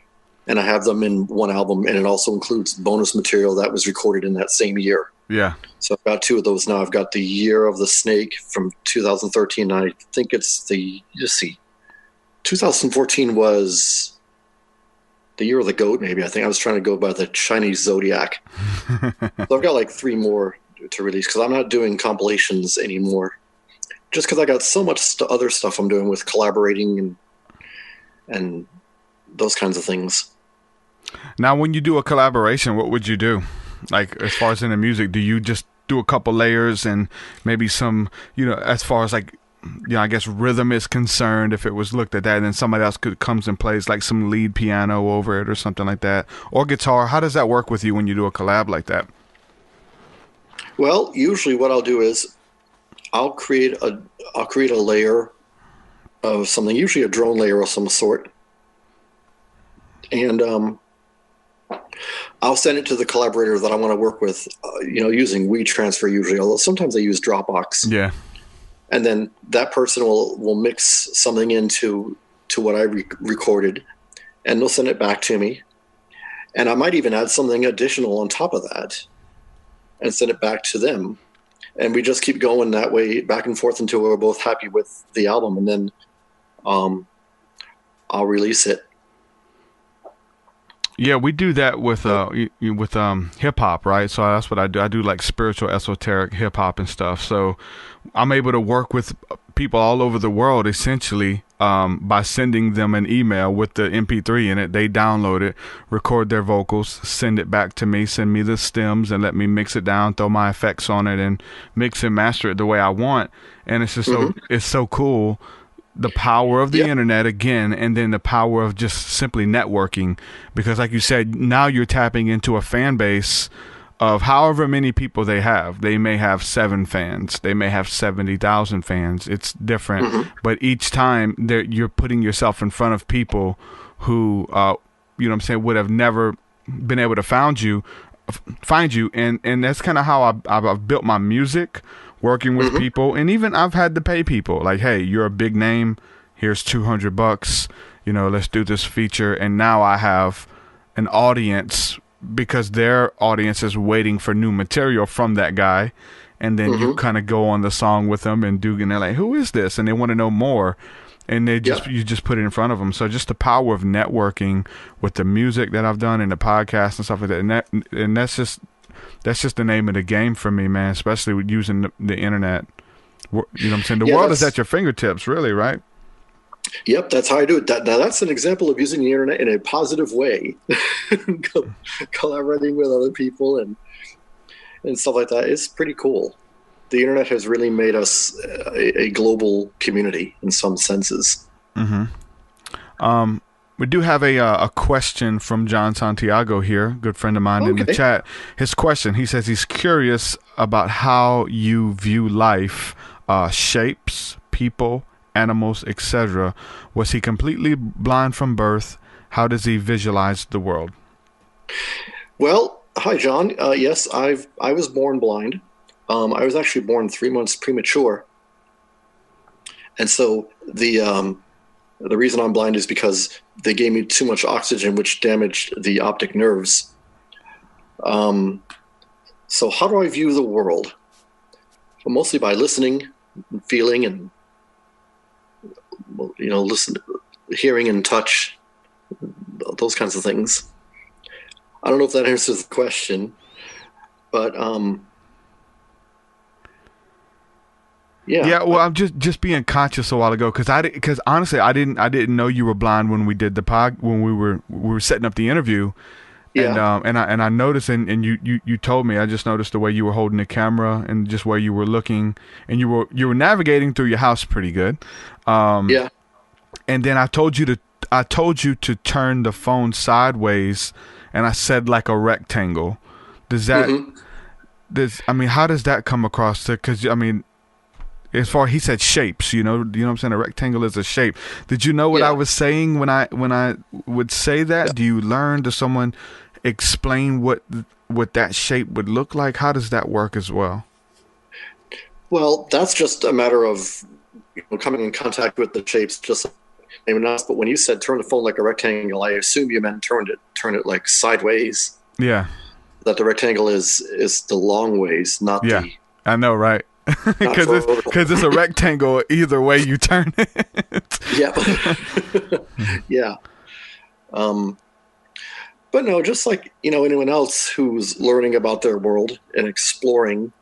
and I have them in one album, and it also includes bonus material that was recorded in that same year. Yeah. So I've got 2 of those now. I've got the Year of the Snake from 2013. And I think it's 2014 was the Year of the Goat, maybe. I think I was trying to go by the Chinese Zodiac. So I've got like 3 more to release because I'm not doing compilations anymore. Just because I got so much other stuff I'm doing with collaborating and those kinds of things. Now, when you do a collaboration, what would you do? Like, as far as in the music, do you just do a couple layers and maybe some, as far as like, I guess rhythm is concerned, if it was looked at that, and then somebody else comes and plays like some lead piano over it or something like that, or guitar? How does that work with you when you do a collab like that? Well, usually what I'll do is I'll create a layer of something, usually a drone layer of some sort, and I'll send it to the collaborator that I want to work with, using WeTransfer usually, although sometimes I use Dropbox. Yeah. And then that person will mix something into what I recorded, and they'll send it back to me. And I might even add something additional on top of that and send it back to them. And we just keep going that way back and forth until we're both happy with the album. And then I'll release it. Yeah, we do that with hip hop, right? So that's what I do. I do like spiritual, esoteric hip hop and stuff. So I'm able to work with people all over the world essentially by sending them an email with the MP3 in it. They download it, record their vocals, send it back to me, send me the stems, and let me mix it down, throw my effects on it, and mix and master it the way I want. And it's just it's so cool. The power of the internet again, and then the power of just simply networking, because like you said, now you're tapping into a fan base of however many people they have. They may have 7 fans, they may have 70,000 fans. It's different, but each time you're putting yourself in front of people who would have never been able to find you, and that's kind of how I've built my music. Working with people, and even I've had to pay people like, hey, you're a big name, here's $200, let's do this feature. And now I have an audience because their audience is waiting for new material from that guy. And then you kind of go on the song with them and they're like, who is this? And they want to know more. And you just put it in front of them. So just the power of networking with the music that I've done and the podcast and stuff like that. And that's just the name of the game for me, man, especially with using the internet. You know what I'm saying? The world is at your fingertips, really, right? Yep, that's how I do it. Now, that's an example of using the internet in a positive way. Collaborating with other people and stuff like that. It's pretty cool. The internet has really made us a global community in some senses. We do have a question from John Santiago here, good friend of mine in the chat. His question, he says he's curious about how you view life, shapes, people, animals, etc. Was he completely blind from birth? How does he visualize the world? Well, hi, John. Yes, I was born blind. I was actually born 3 months premature. And so the reason I'm blind is because they gave me too much oxygen, which damaged the optic nerves. So how do I view the world? Well, mostly by listening, and feeling, and hearing and touch, those kinds of things. I don't know if that answers the question, but yeah. Well, I'm just being conscious a while ago because honestly, I didn't know you were blind when we did the when we were setting up the interview. Yeah. And I noticed, and you told me, I just noticed the way you were holding the camera and just where you were looking, and you were navigating through your house pretty good. Yeah. And then I told you to turn the phone sideways, and I said like a rectangle. Does that? How does that come across? Because as far he said shapes, you know what I'm saying? A rectangle is a shape. Did you know what I was saying when I would say that? Yeah. Do you learn? Does someone explain what that shape would look like? How does that work as well? Well, that's just a matter of coming in contact with the shapes. Just But when you said turn the phone like a rectangle, I assume you meant turn it like sideways. Yeah. That the rectangle is the long ways, not the. I know, right? Because it's a rectangle either way you turn it. Yeah. Yeah. But no, just like, anyone else who's learning about their world and exploring,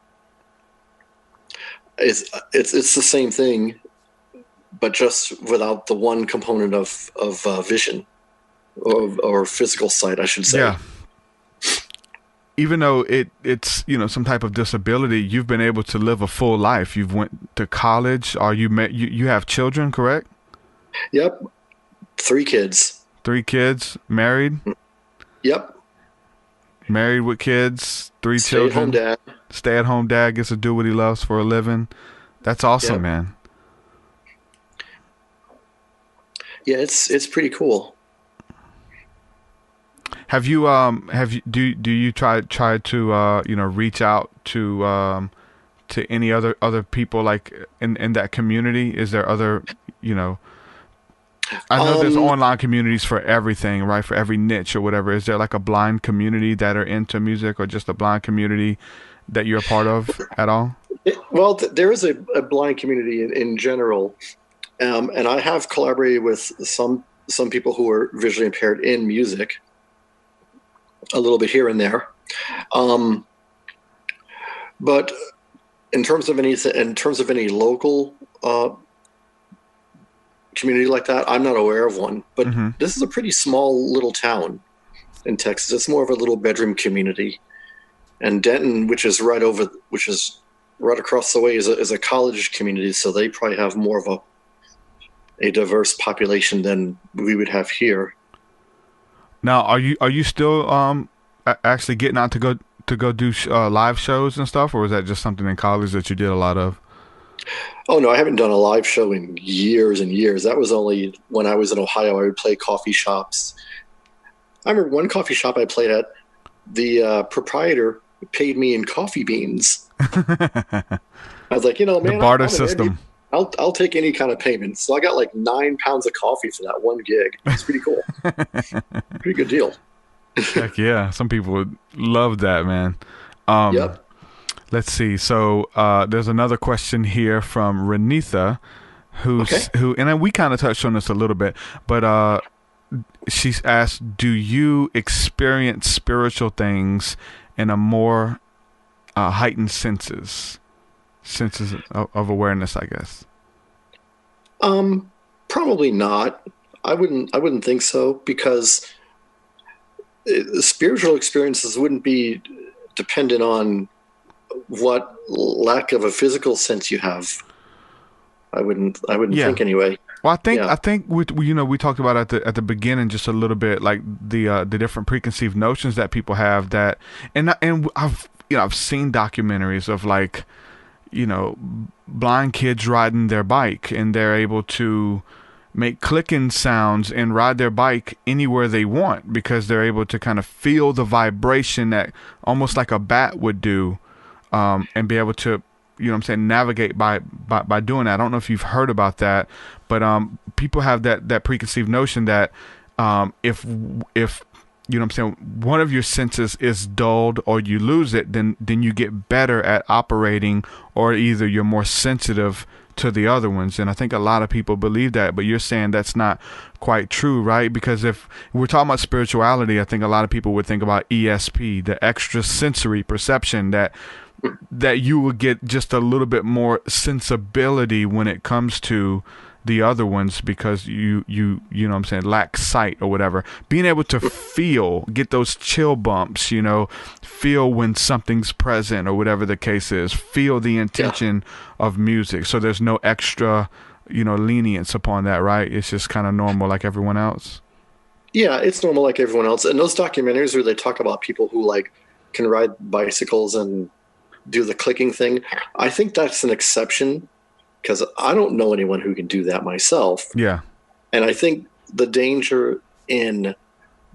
it's the same thing, but just without the one component of vision or physical sight, I should say. Yeah. Even though it's some type of disability, you've been able to live a full life. You've went to college, or you have children, correct? Yep. 3 kids. 3 kids, married? Yep. Married with kids, 3 children. Stay-at-home dad. Stay-at-home dad, gets to do what he loves for a living. That's awesome, man. Yeah, it's pretty cool. Have you do you try to reach out to any other people like in that community? Is there other I know there's online communities for everything, right? For every niche or whatever. Is there like a blind community that are into music, or just a blind community that you're a part of at all? Well, there is a blind community in general, and I have collaborated with some people who are visually impaired in music, a little bit here and there. But in terms of any local community like that, I'm not aware of one. But this is a pretty small little town in Texas. It's more of a little bedroom community. And Denton, which is right across the way, is a college community, so they probably have more of a diverse population than we would have here. Now, are you still actually getting out to go do live shows and stuff, or was that just something in college that you did a lot of? Oh no, I haven't done a live show in years and years. That was only when I was in Ohio. I would play coffee shops. I remember one coffee shop I played at. The proprietor paid me in coffee beans. I was like, man, the barter system. I'll take any kind of payment. So I got like 9 pounds of coffee for that one gig. It's pretty cool. Pretty good deal. Heck yeah. Some people would love that, man. Yep. Let's see. So there's another question here from Renitha, who, and we kind of touched on this a little bit, but she's asked, do you experience spiritual things in a more heightened senses of awareness, I guess? Probably not. I wouldn't think so, because spiritual experiences wouldn't be dependent on what lack of a physical sense you have. I wouldn't think anyway. Well, I think we talked about at the beginning just a little bit, like the different preconceived notions that people have, that and I've seen documentaries of like blind kids riding their bike, and they're able to make clicking sounds and ride their bike anywhere they want because they're able to kind of feel the vibration that almost like a bat would do, and be able to navigate by doing that. I don't know if you've heard about that, but people have that preconceived notion that if one of your senses is dulled or you lose it, then you get better at operating, or either you're more sensitive to the other ones. And I think a lot of people believe that, but you're saying that's not quite true, right? Because if we're talking about spirituality, I think a lot of people would think about ESP, the extrasensory perception, that you will get just a little bit more sensibility when it comes to the other ones, because you lack sight or whatever. Being able to get those chill bumps, feel when something's present or whatever the case is, feel the intention of music. So there's no extra, lenience upon that, right? It's just kind of normal like everyone else. Yeah, it's normal like everyone else. And those documentaries where they talk about people who can ride bicycles and do the clicking thing, I think that's an exception, because I don't know anyone who can do that myself. Yeah. And I think the danger in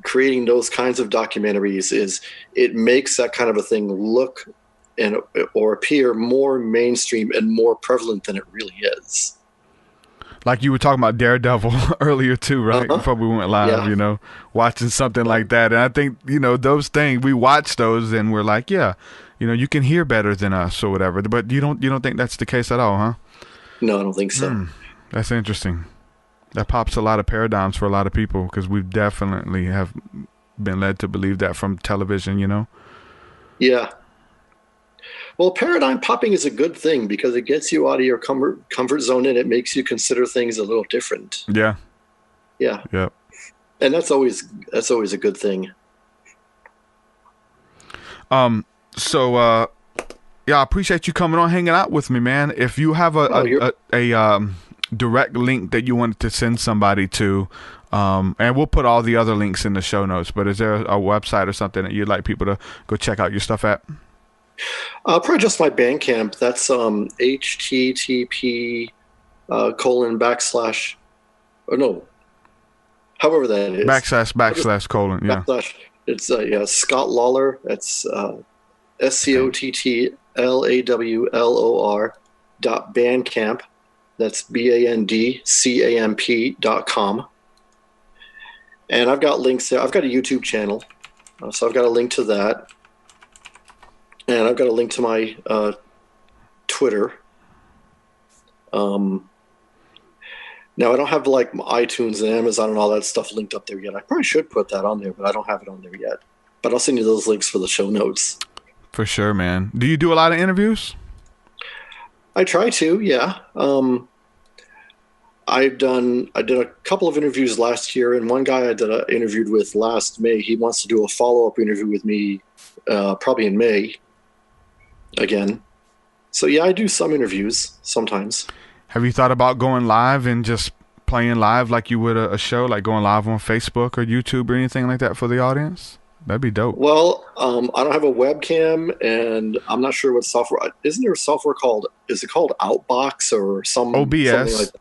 creating those kinds of documentaries is it makes that kind of a thing look or appear more mainstream and more prevalent than it really is. Like you were talking about Daredevil earlier too, right? Before we went live, Yeah. Watching something like that. And I think, those things, we watch those and we're like, yeah, you can hear better than us or whatever. But you don't think that's the case at all, huh? No, I don't think so. That's interesting. That pops a lot of paradigms for a lot of people because we definitely have been led to believe that from television, Yeah. Well, paradigm popping is a good thing because it gets you out of your comfort zone and it makes you consider things a little different. Yeah. Yeah. Yep. And that's always a good thing. So I appreciate you coming on, hanging out with me, man. If you have a direct link that you wanted to send somebody to, and we'll put all the other links in the show notes, but is there a website or something that you'd like people to go check out your stuff at? Probably just my Bandcamp. That's http however that is. / yeah. It's Scott Lawlor. That's SCOTTLAWLOR.bandcamp. That's BANDCAMP.com. And I've got links there. I've got a YouTube channel, so I've got a link to that. And I've got a link to my Twitter. Now, I don't have like iTunes and Amazon and all that stuff linked up there yet. I probably should put that on there, but I don't have it on there yet. But I'll send you those links for the show notes. For sure, man. Do you do a lot of interviews? I try to, yeah. I did a couple of interviews last year, and one guy I interviewed with last May, he wants to do a follow-up interview with me probably in May again. So yeah, I do some interviews sometimes. Have you thought about going live and just playing live like you would a show, like going live on Facebook or YouTube or anything like that for the audience? That'd be dope. Well, I don't have a webcam, and I'm not sure what software. Isn't there a software is it called Outbox or something like that?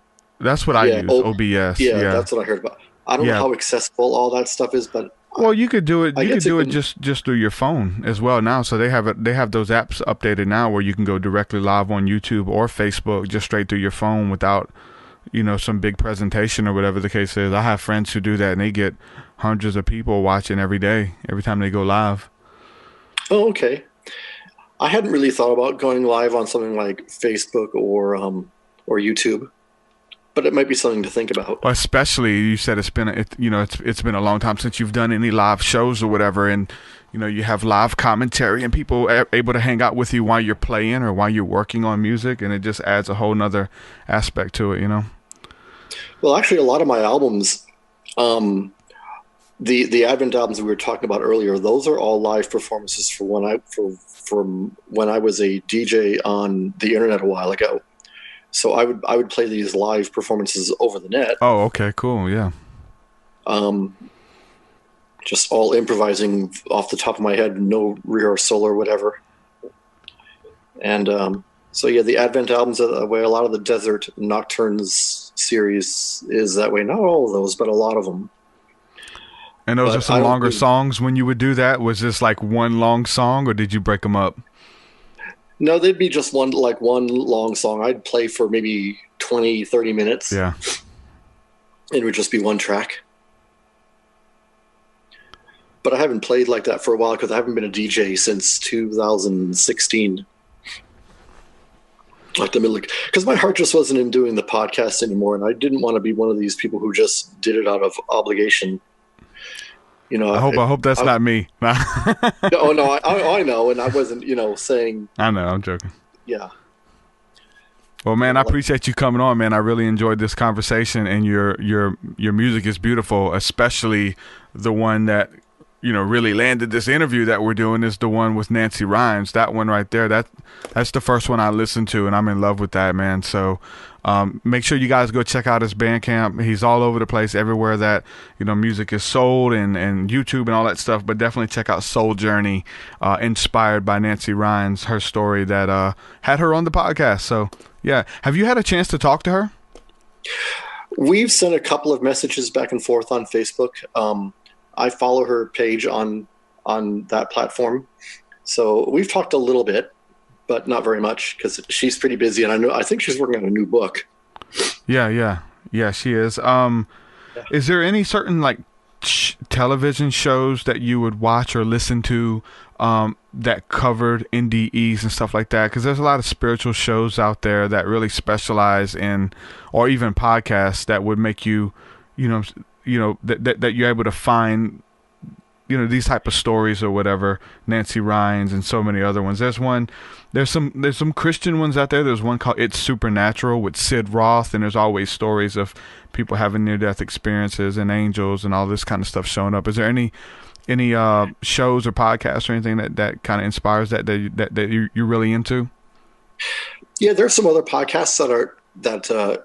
That's what I use, OBS. Yeah, that's what I heard about. I don't know how accessible all that stuff is, but well, you could do it. You could do it just through your phone as well now. So they have those apps updated now where you can go directly live on YouTube or Facebook just straight through your phone without, some big presentation or whatever the case is. I have friends who do that, and they get hundreds of people watching every day, every time they go live. Oh, okay. I hadn't really thought about going live on something like Facebook or YouTube. But it might be something to think about. Well, especially you said it's been a long time since you've done any live shows or whatever, and you have live commentary and people are able to hang out with you while you're playing or while you're working on music, and it just adds a whole nother aspect to it. Well, actually, a lot of my albums, the Advent albums we were talking about earlier, those are all live performances from when I was a DJ on the internet a while ago. So I would play these live performances over the net. Oh, okay, cool, yeah. Just all improvising off the top of my head, no rehearsal or whatever. And so yeah, the Advent albums are the way. A lot of the Desert Nocturnes series is that way. Not all of those, but a lot of them. And those are some longer songs when you would do that? Was this like one long song, or did you break them up? No, they'd be just one long song. I'd play for maybe 20, 30 minutes. Yeah. It would just be one track. But I haven't played like that for a while because I haven't been a DJ since 2016. Like because my heart just wasn't in doing the podcast anymore, and I didn't want to be one of these people who just did it out of obligation. I hope that's not me. Oh no, I know, and I wasn't, saying. I know, I'm joking. Yeah. Well, man, I appreciate you coming on, man. I really enjoyed this conversation, and your music is beautiful, especially the one that really landed this interview that we're doing is the one with Nancy Rynes. That one right there, that's the first one I listened to, and I'm in love with that, man. So make sure you guys go check out his Bandcamp. He's all over the place, everywhere that music is sold, and YouTube and all that stuff. But definitely check out Soul Journey, inspired by Nancy Rynes, her story that had her on the podcast. So yeah, have you had a chance to talk to her? We've sent a couple of messages back and forth on Facebook. I follow her page on that platform, so we've talked a little bit, but not very much because she's pretty busy, and I think she's working on a new book. Yeah. Yeah, she is. Is there any certain like television shows that you would watch or listen to that covered NDEs and stuff like that? Because there's a lot of spiritual shows out there that really specialize in, or even podcasts that would make you, that you're able to find, these type of stories or whatever. Nancy Rynes and so many other ones. There's some Christian ones out there. There's one called It's Supernatural with Sid Roth, and there's always stories of people having near-death experiences and angels and all this kind of stuff showing up. Is there any shows or podcasts or anything that kind of inspires that you're really into? Yeah, there's some other podcasts that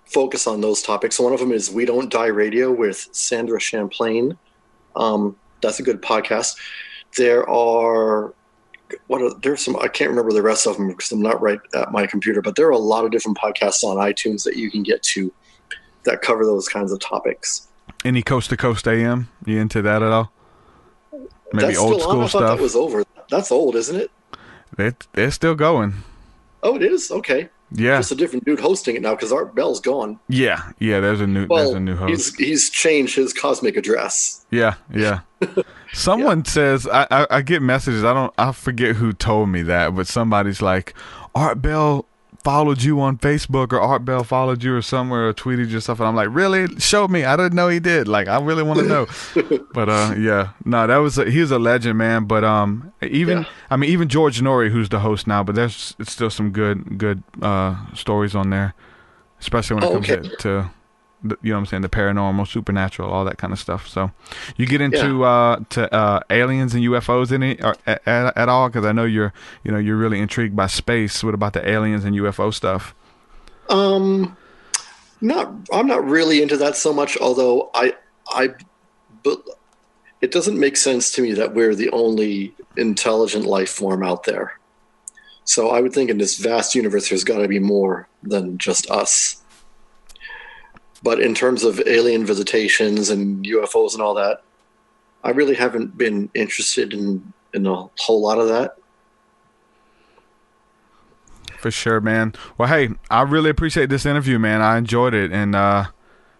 focus on those topics. One of them is We Don't Die Radio with Sandra Champlain. That's a good podcast. There's some, I can't remember the rest of them because I'm not right at my computer, but there are a lot of different podcasts on iTunes that you can get to that cover those kinds of topics. Any Coast to Coast AM? You into that at all? Maybe That's old still school on? I thought stuff? that was over. That's old, isn't it? They're still going. Oh, it is? Okay. Yeah. Just a different dude hosting it now because Art Bell's gone. Yeah. There's a new host. He's changed his cosmic address. Yeah. Someone says I get messages. I forget who told me that, but somebody's like, Art Bell followed you on Facebook, or Art Bell followed you or somewhere, or tweeted you stuff, and I'm like, really? Show me. I didn't know he did. Like, I really want to know. But yeah, no, he's a legend, man. But even George Norrie, who's the host now, but it's still some good stories on there, especially when it comes to the paranormal, supernatural, all that kind of stuff. So you get into to aliens and UFOs in it at all? Because I know you're really intrigued by space. What about the aliens and UFO stuff? I'm not really into that so much, although but it doesn't make sense to me that we're the only intelligent life form out there. So I would think in this vast universe there's got to be more than just us. But in terms of alien visitations and UFOs and all that, I really haven't been interested in a whole lot of that. For sure, man. Well, hey, I really appreciate this interview, man. I enjoyed it, and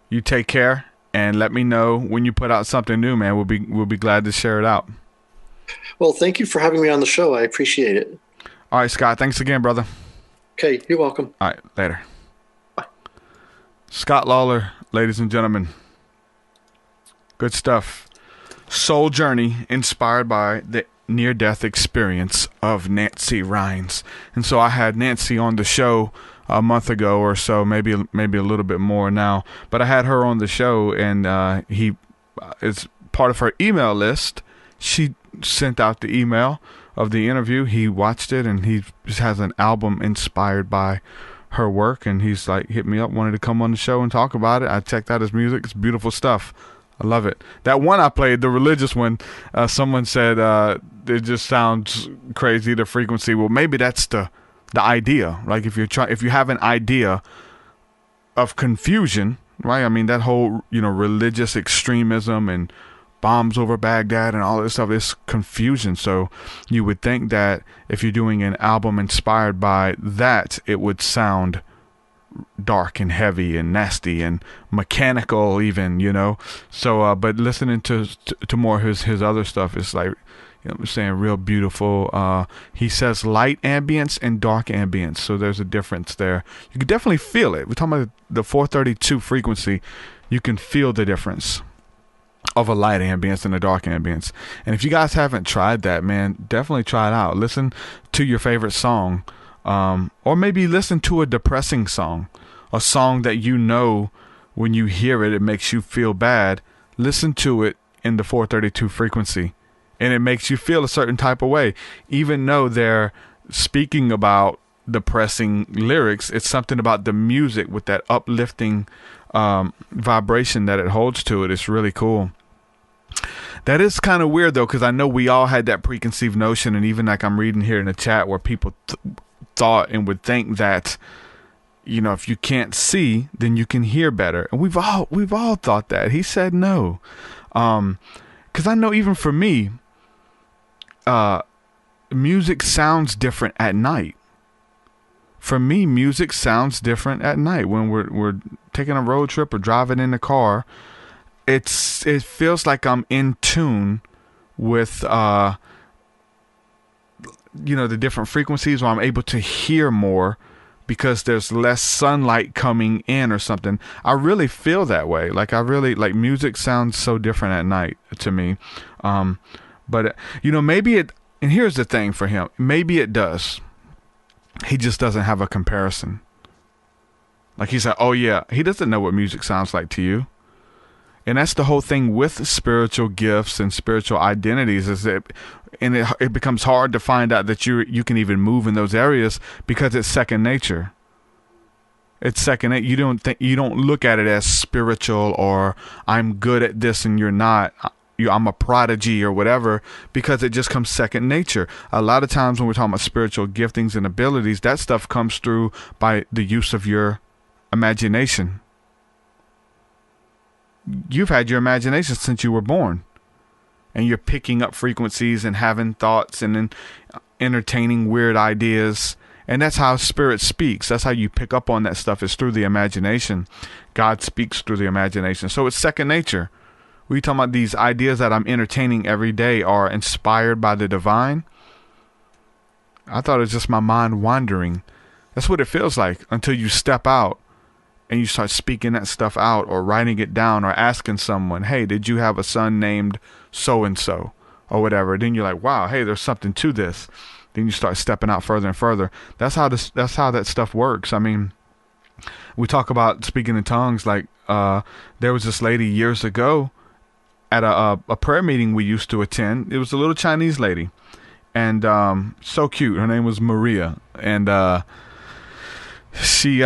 you take care, and let me know when you put out something new, man. We'll be glad to share it out. Well, thank you for having me on the show. I appreciate it. All right, Scott. Thanks again, brother. Okay, you're welcome. All right, later. Scott Lawlor, ladies and gentlemen. Good stuff. Soul Journey, inspired by the near-death experience of Nancy Rynes. And so I had Nancy on the show a month ago or so, maybe a little bit more now. But I had her on the show, and he is part of her email list. She sent out the email of the interview. He watched it, and he just has an album inspired by her work, and he's like, hit me up, wanted to come on the show and talk about it. I checked out his music. It's beautiful stuff. I love it. That one I played, the religious one, someone said it just sounds crazy, the frequency. Well, maybe that's the idea. Like if you have an idea of confusion, right? I mean, that whole religious extremism and bombs over Baghdad and all this stuff is confusion. So you would think that if you're doing an album inspired by that, it would sound dark and heavy and nasty and mechanical even, So but listening to more of his other stuff is like, I'm saying, real beautiful. He says light ambience and dark ambience, so there's a difference there. You can definitely feel it. We're talking about the 432 frequency. You can feel the difference of a light ambience and a dark ambience. And if you guys haven't tried that, man, definitely try it out. Listen to your favorite song, or maybe listen to a depressing song, a song that when you hear it, it makes you feel bad. Listen to it in the 432 frequency, and it makes you feel a certain type of way. Even though they're speaking about depressing lyrics, it's something about the music with that uplifting vibration that it holds to it. It's really cool. That is kind of weird though, because I know we all had that preconceived notion, and even like I'm reading here in the chat where people thought and would think that if you can't see, then you can hear better, and we've all thought that. He said no, because I know even for me, music sounds different at night. for me, music sounds different at night when we're taking a road trip or driving in the car. It feels like I'm in tune with the different frequencies, or I'm able to hear more because there's less sunlight coming in or something. I really feel that way. Like music sounds so different at night to me. But maybe it, and here's the thing for him, maybe it does. He just doesn't have a comparison. Like he said, oh yeah, he doesn't know what music sounds like to you. And that's the whole thing with spiritual gifts and spiritual identities, is that, and it becomes hard to find out that you can even move in those areas because it's second nature. It's second nature. You don't look at it as spiritual, or I'm good at this and you're not. I'm a prodigy or whatever, because it just comes second nature. A lot of times when we're talking about spiritual giftings and abilities, that stuff comes through by the use of your imagination. You've had your imagination since you were born, and you're picking up frequencies and having thoughts and then entertaining weird ideas. And that's how spirit speaks. That's how you pick up on that stuff, is through the imagination. God speaks through the imagination. So it's second nature. We talking about these ideas that I'm entertaining every day are inspired by the divine. I thought it was just my mind wandering. That's what it feels like until you step out and you start speaking that stuff out, or writing it down, or asking someone, hey, did you have a son named so-and-so or whatever? Then you're like, wow, hey, there's something to this. Then you start stepping out further and further. That's how that stuff works. I mean, we talk about speaking in tongues. Like there was this lady years ago at a prayer meeting we used to attend. It was a little Chinese lady, and so cute. Her name was Maria, and she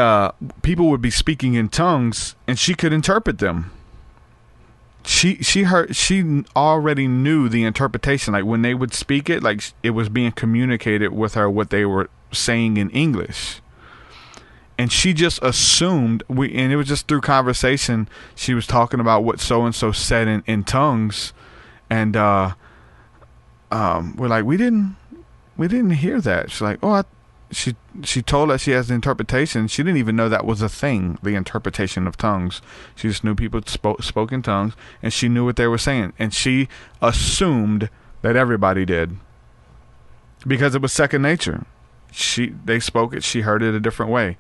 people would be speaking in tongues, and she could interpret them. She already knew the interpretation. Like when they would speak it, like it was being communicated with her what they were saying in English. And she just assumed, and it was just through conversation, she was talking about what so-and-so said in tongues. And we're like, we didn't hear that. She's like, oh, she told us she has the interpretation. She didn't even know that was a thing, the interpretation of tongues. She just knew people spoke in tongues, and she knew what they were saying. And she assumed that everybody did, because it was second nature. They spoke it. She heard it a different way.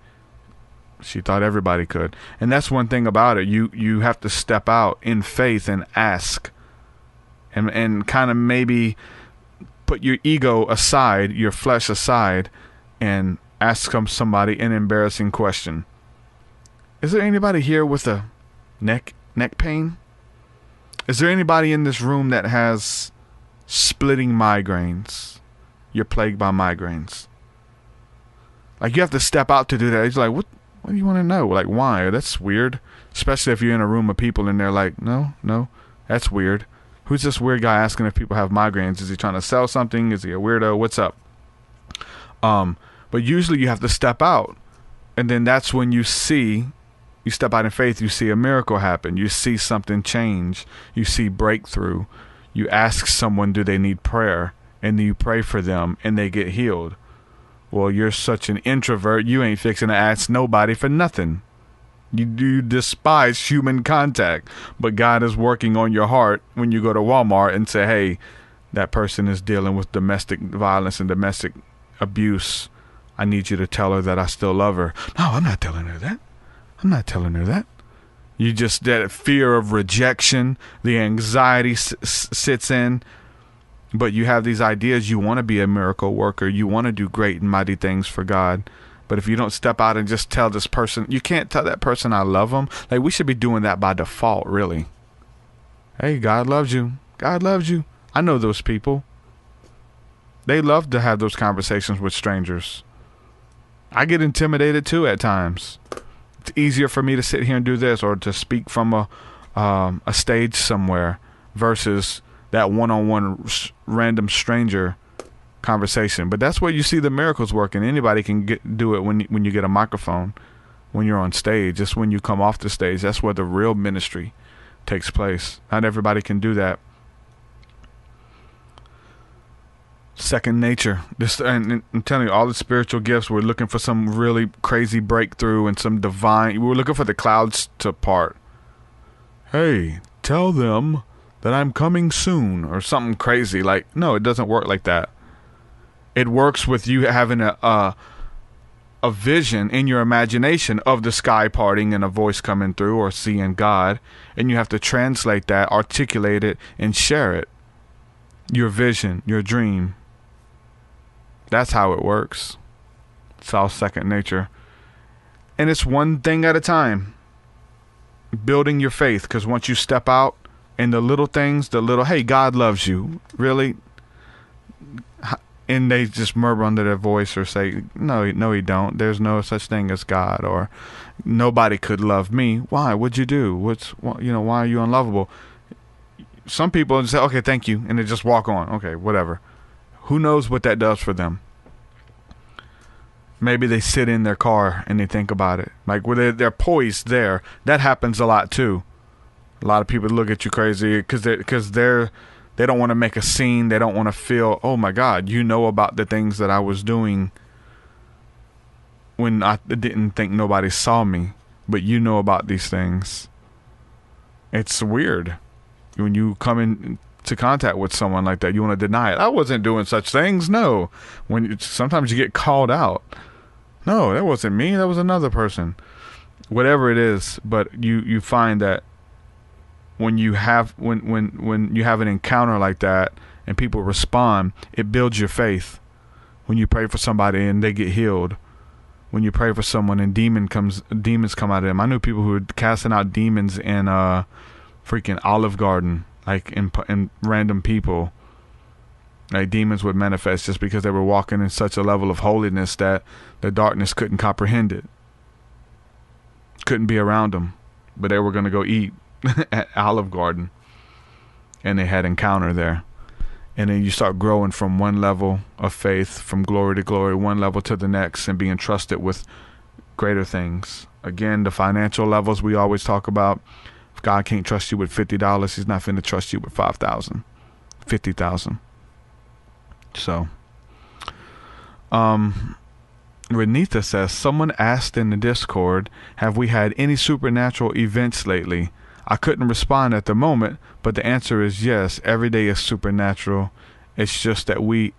She thought everybody could. And that's one thing about it. You have to step out in faith and ask, and kind of maybe put your ego aside, your flesh aside, and ask somebody an embarrassing question. Is there anybody here with a neck pain? Is there anybody in this room that has splitting migraines? You're plagued by migraines. Like, you have to step out to do that. It's like, what do you want to know? Like, why? That's weird. Especially if you're in a room of people and they're like, no, that's weird. Who's this weird guy asking if people have migraines? Is he trying to sell something? Is he a weirdo? What's up? But usually you have to step out. And then that's when you step out in faith, you see a miracle happen. You see something change. You see breakthrough. You ask someone, do they need prayer? And then you pray for them and they get healed. Well, you're such an introvert, you ain't fixing to ask nobody for nothing. You despise human contact, but God is working on your heart when you go to Walmart and say, hey, that person is dealing with domestic violence and domestic abuse. I need you to tell her that I still love her. No, I'm not telling her that. I'm not telling her that. You just, that fear of rejection, the anxiety sits in. But you have these ideas. You want to be a miracle worker. You want to do great and mighty things for God. But if you don't step out and just tell this person, you can't tell that person I love them. Like, we should be doing that by default, really. Hey, God loves you. God loves you. I know those people. They love to have those conversations with strangers. I get intimidated too at times. It's easier for me to sit here and do this, or to speak from a stage somewhere, versus that one-on-one random stranger conversation. But that's where you see the miracles working. Anybody can do it when you get a microphone, when you're on stage. Just when you come off the stage, that's where the real ministry takes place. Not everybody can do that. Second nature. And I'm telling you, all the spiritual gifts, we're looking for some really crazy breakthrough and some divine. We're looking for the clouds to part. Hey, tell them that I'm coming soon, or something crazy. Like, no, it doesn't work like that. It works with you having a vision in your imagination of the sky parting and a voice coming through, or seeing God, and you have to translate that, articulate it, and share it. Your vision, your dream. That's how it works. It's all second nature. And it's one thing at a time. Building your faith, because once you step out in the little things, hey, God loves you. Really? And they just murmur under their voice or say, no, he don't. There's no such thing as God, or nobody could love me. Why? What'd you do? Why are you unlovable? Some people say, okay, thank you, and they just walk on. Okay, whatever. Who knows what that does for them? Maybe they sit in their car and they think about it. Like, where they're poised there. That happens a lot too. A lot of people look at you crazy because they don't want to make a scene. They don't want to feel, oh my God, you know about the things that I was doing when I didn't think nobody saw me, but you know about these things. It's weird when you come into contact with someone like that. You want to deny it. I wasn't doing such things. No. Sometimes you get called out. No, that wasn't me. That was another person. Whatever it is, but you find that when you have an encounter like that and people respond, it builds your faith. When you pray for somebody and they get healed, when you pray for someone and demons come out of them. I knew people who were casting out demons in freaking Olive Garden, like in random people. Like, demons would manifest just because they were walking in such a level of holiness that the darkness couldn't comprehend it. Couldn't be around them. But they were going to go eat at Olive Garden. And they had encounter there. And then you start growing from one level of faith, from glory to glory, one level to the next, and being trusted with greater things. Again, the financial levels we always talk about. If God can't trust you with $50, he's not finna trust you with $5,000, $50,000. So, Renita says, someone asked in the Discord, have we had any supernatural events lately? I couldn't respond at the moment, but the answer is yes. Every day is supernatural. It's just that we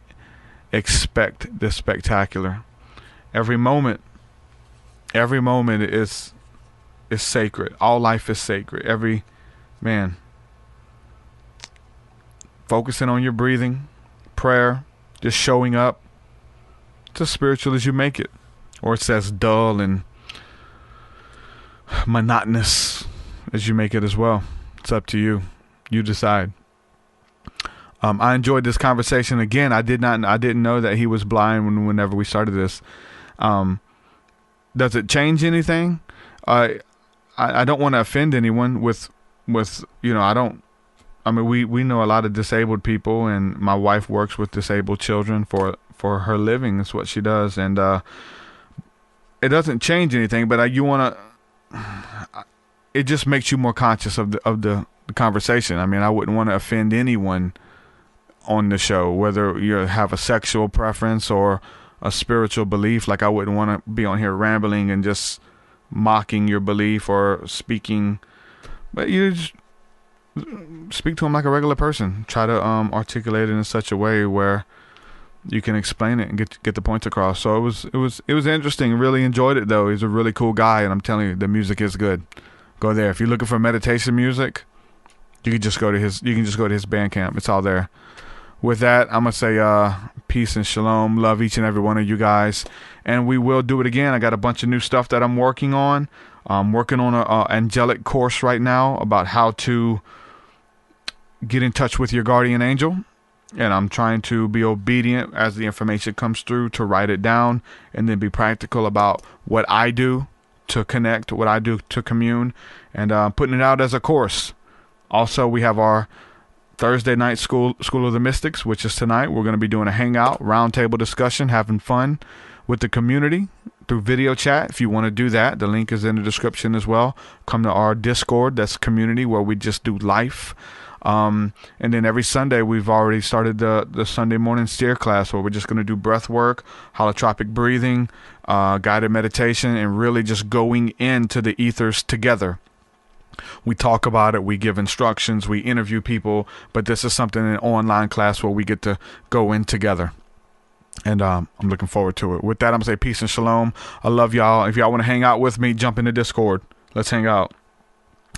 expect the spectacular. Every moment is sacred. All life is sacred. Focusing on your breathing, prayer, just showing up. It's as spiritual as you make it. Or it's as dull and monotonous as you make it as well. It's up to you. You decide. I enjoyed this conversation. Again, I didn't know that he was blind whenever we started this. Does it change anything? I don't want to offend anyone with we know a lot of disabled people, and my wife works with disabled children for her living. That's what she does, and it doesn't change anything. But it just makes you more conscious of the conversation. I mean, I wouldn't want to offend anyone on the show, whether you have a sexual preference or a spiritual belief. Like, I wouldn't want to be on here rambling and just mocking your belief or speaking, but you just speak to him like a regular person. Try to articulate it in such a way where you can explain it and get the points across. So it was interesting. Really enjoyed it though. He's a really cool guy, and I'm telling you, the music is good. Go there if you're looking for meditation music. You can just go to his Bandcamp. It's all there. With that, I'm gonna say peace and shalom. Love each and every one of you guys, and we will do it again. I got a bunch of new stuff that I'm working on. I'm working on an angelic course right now about how to get in touch with your guardian angel, and I'm trying to be obedient as the information comes through, to write it down and then be practical about what I do to connect, what I do to commune, and putting it out as a course. Also, we have our Thursday night School of the Mystics, which is tonight. We're going to be doing a hangout, roundtable discussion, having fun with the community through video chat. If you want to do that, the link is in the description as well. Come to our Discord, that's community, where we just do life. And then every Sunday, we've already started the Sunday morning steer class where we're just going to do breath work, holotropic breathing, guided meditation, and really just going into the ethers together. We talk about it, we give instructions, we interview people, but this is something, an online class where we get to go in together. And I'm looking forward to it. With that, I'm going to say peace and shalom. I love y'all. If y'all want to hang out with me, jump into Discord. Let's hang out.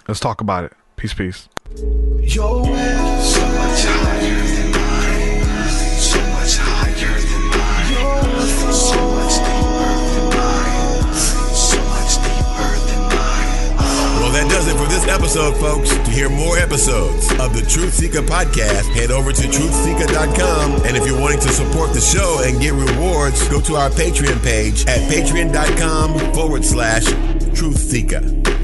Let's talk about it. Peace, peace. Your way is so much higher than mine. So much higher than mine. So much deeper than mine. So much deeper than mine. Well, that does it for this episode, folks. To hear more episodes of the TruthSeekah podcast, head over to TruthSeekah.com. And if you're wanting to support the show and get rewards, go to our Patreon page at patreon.com/TruthSeekah.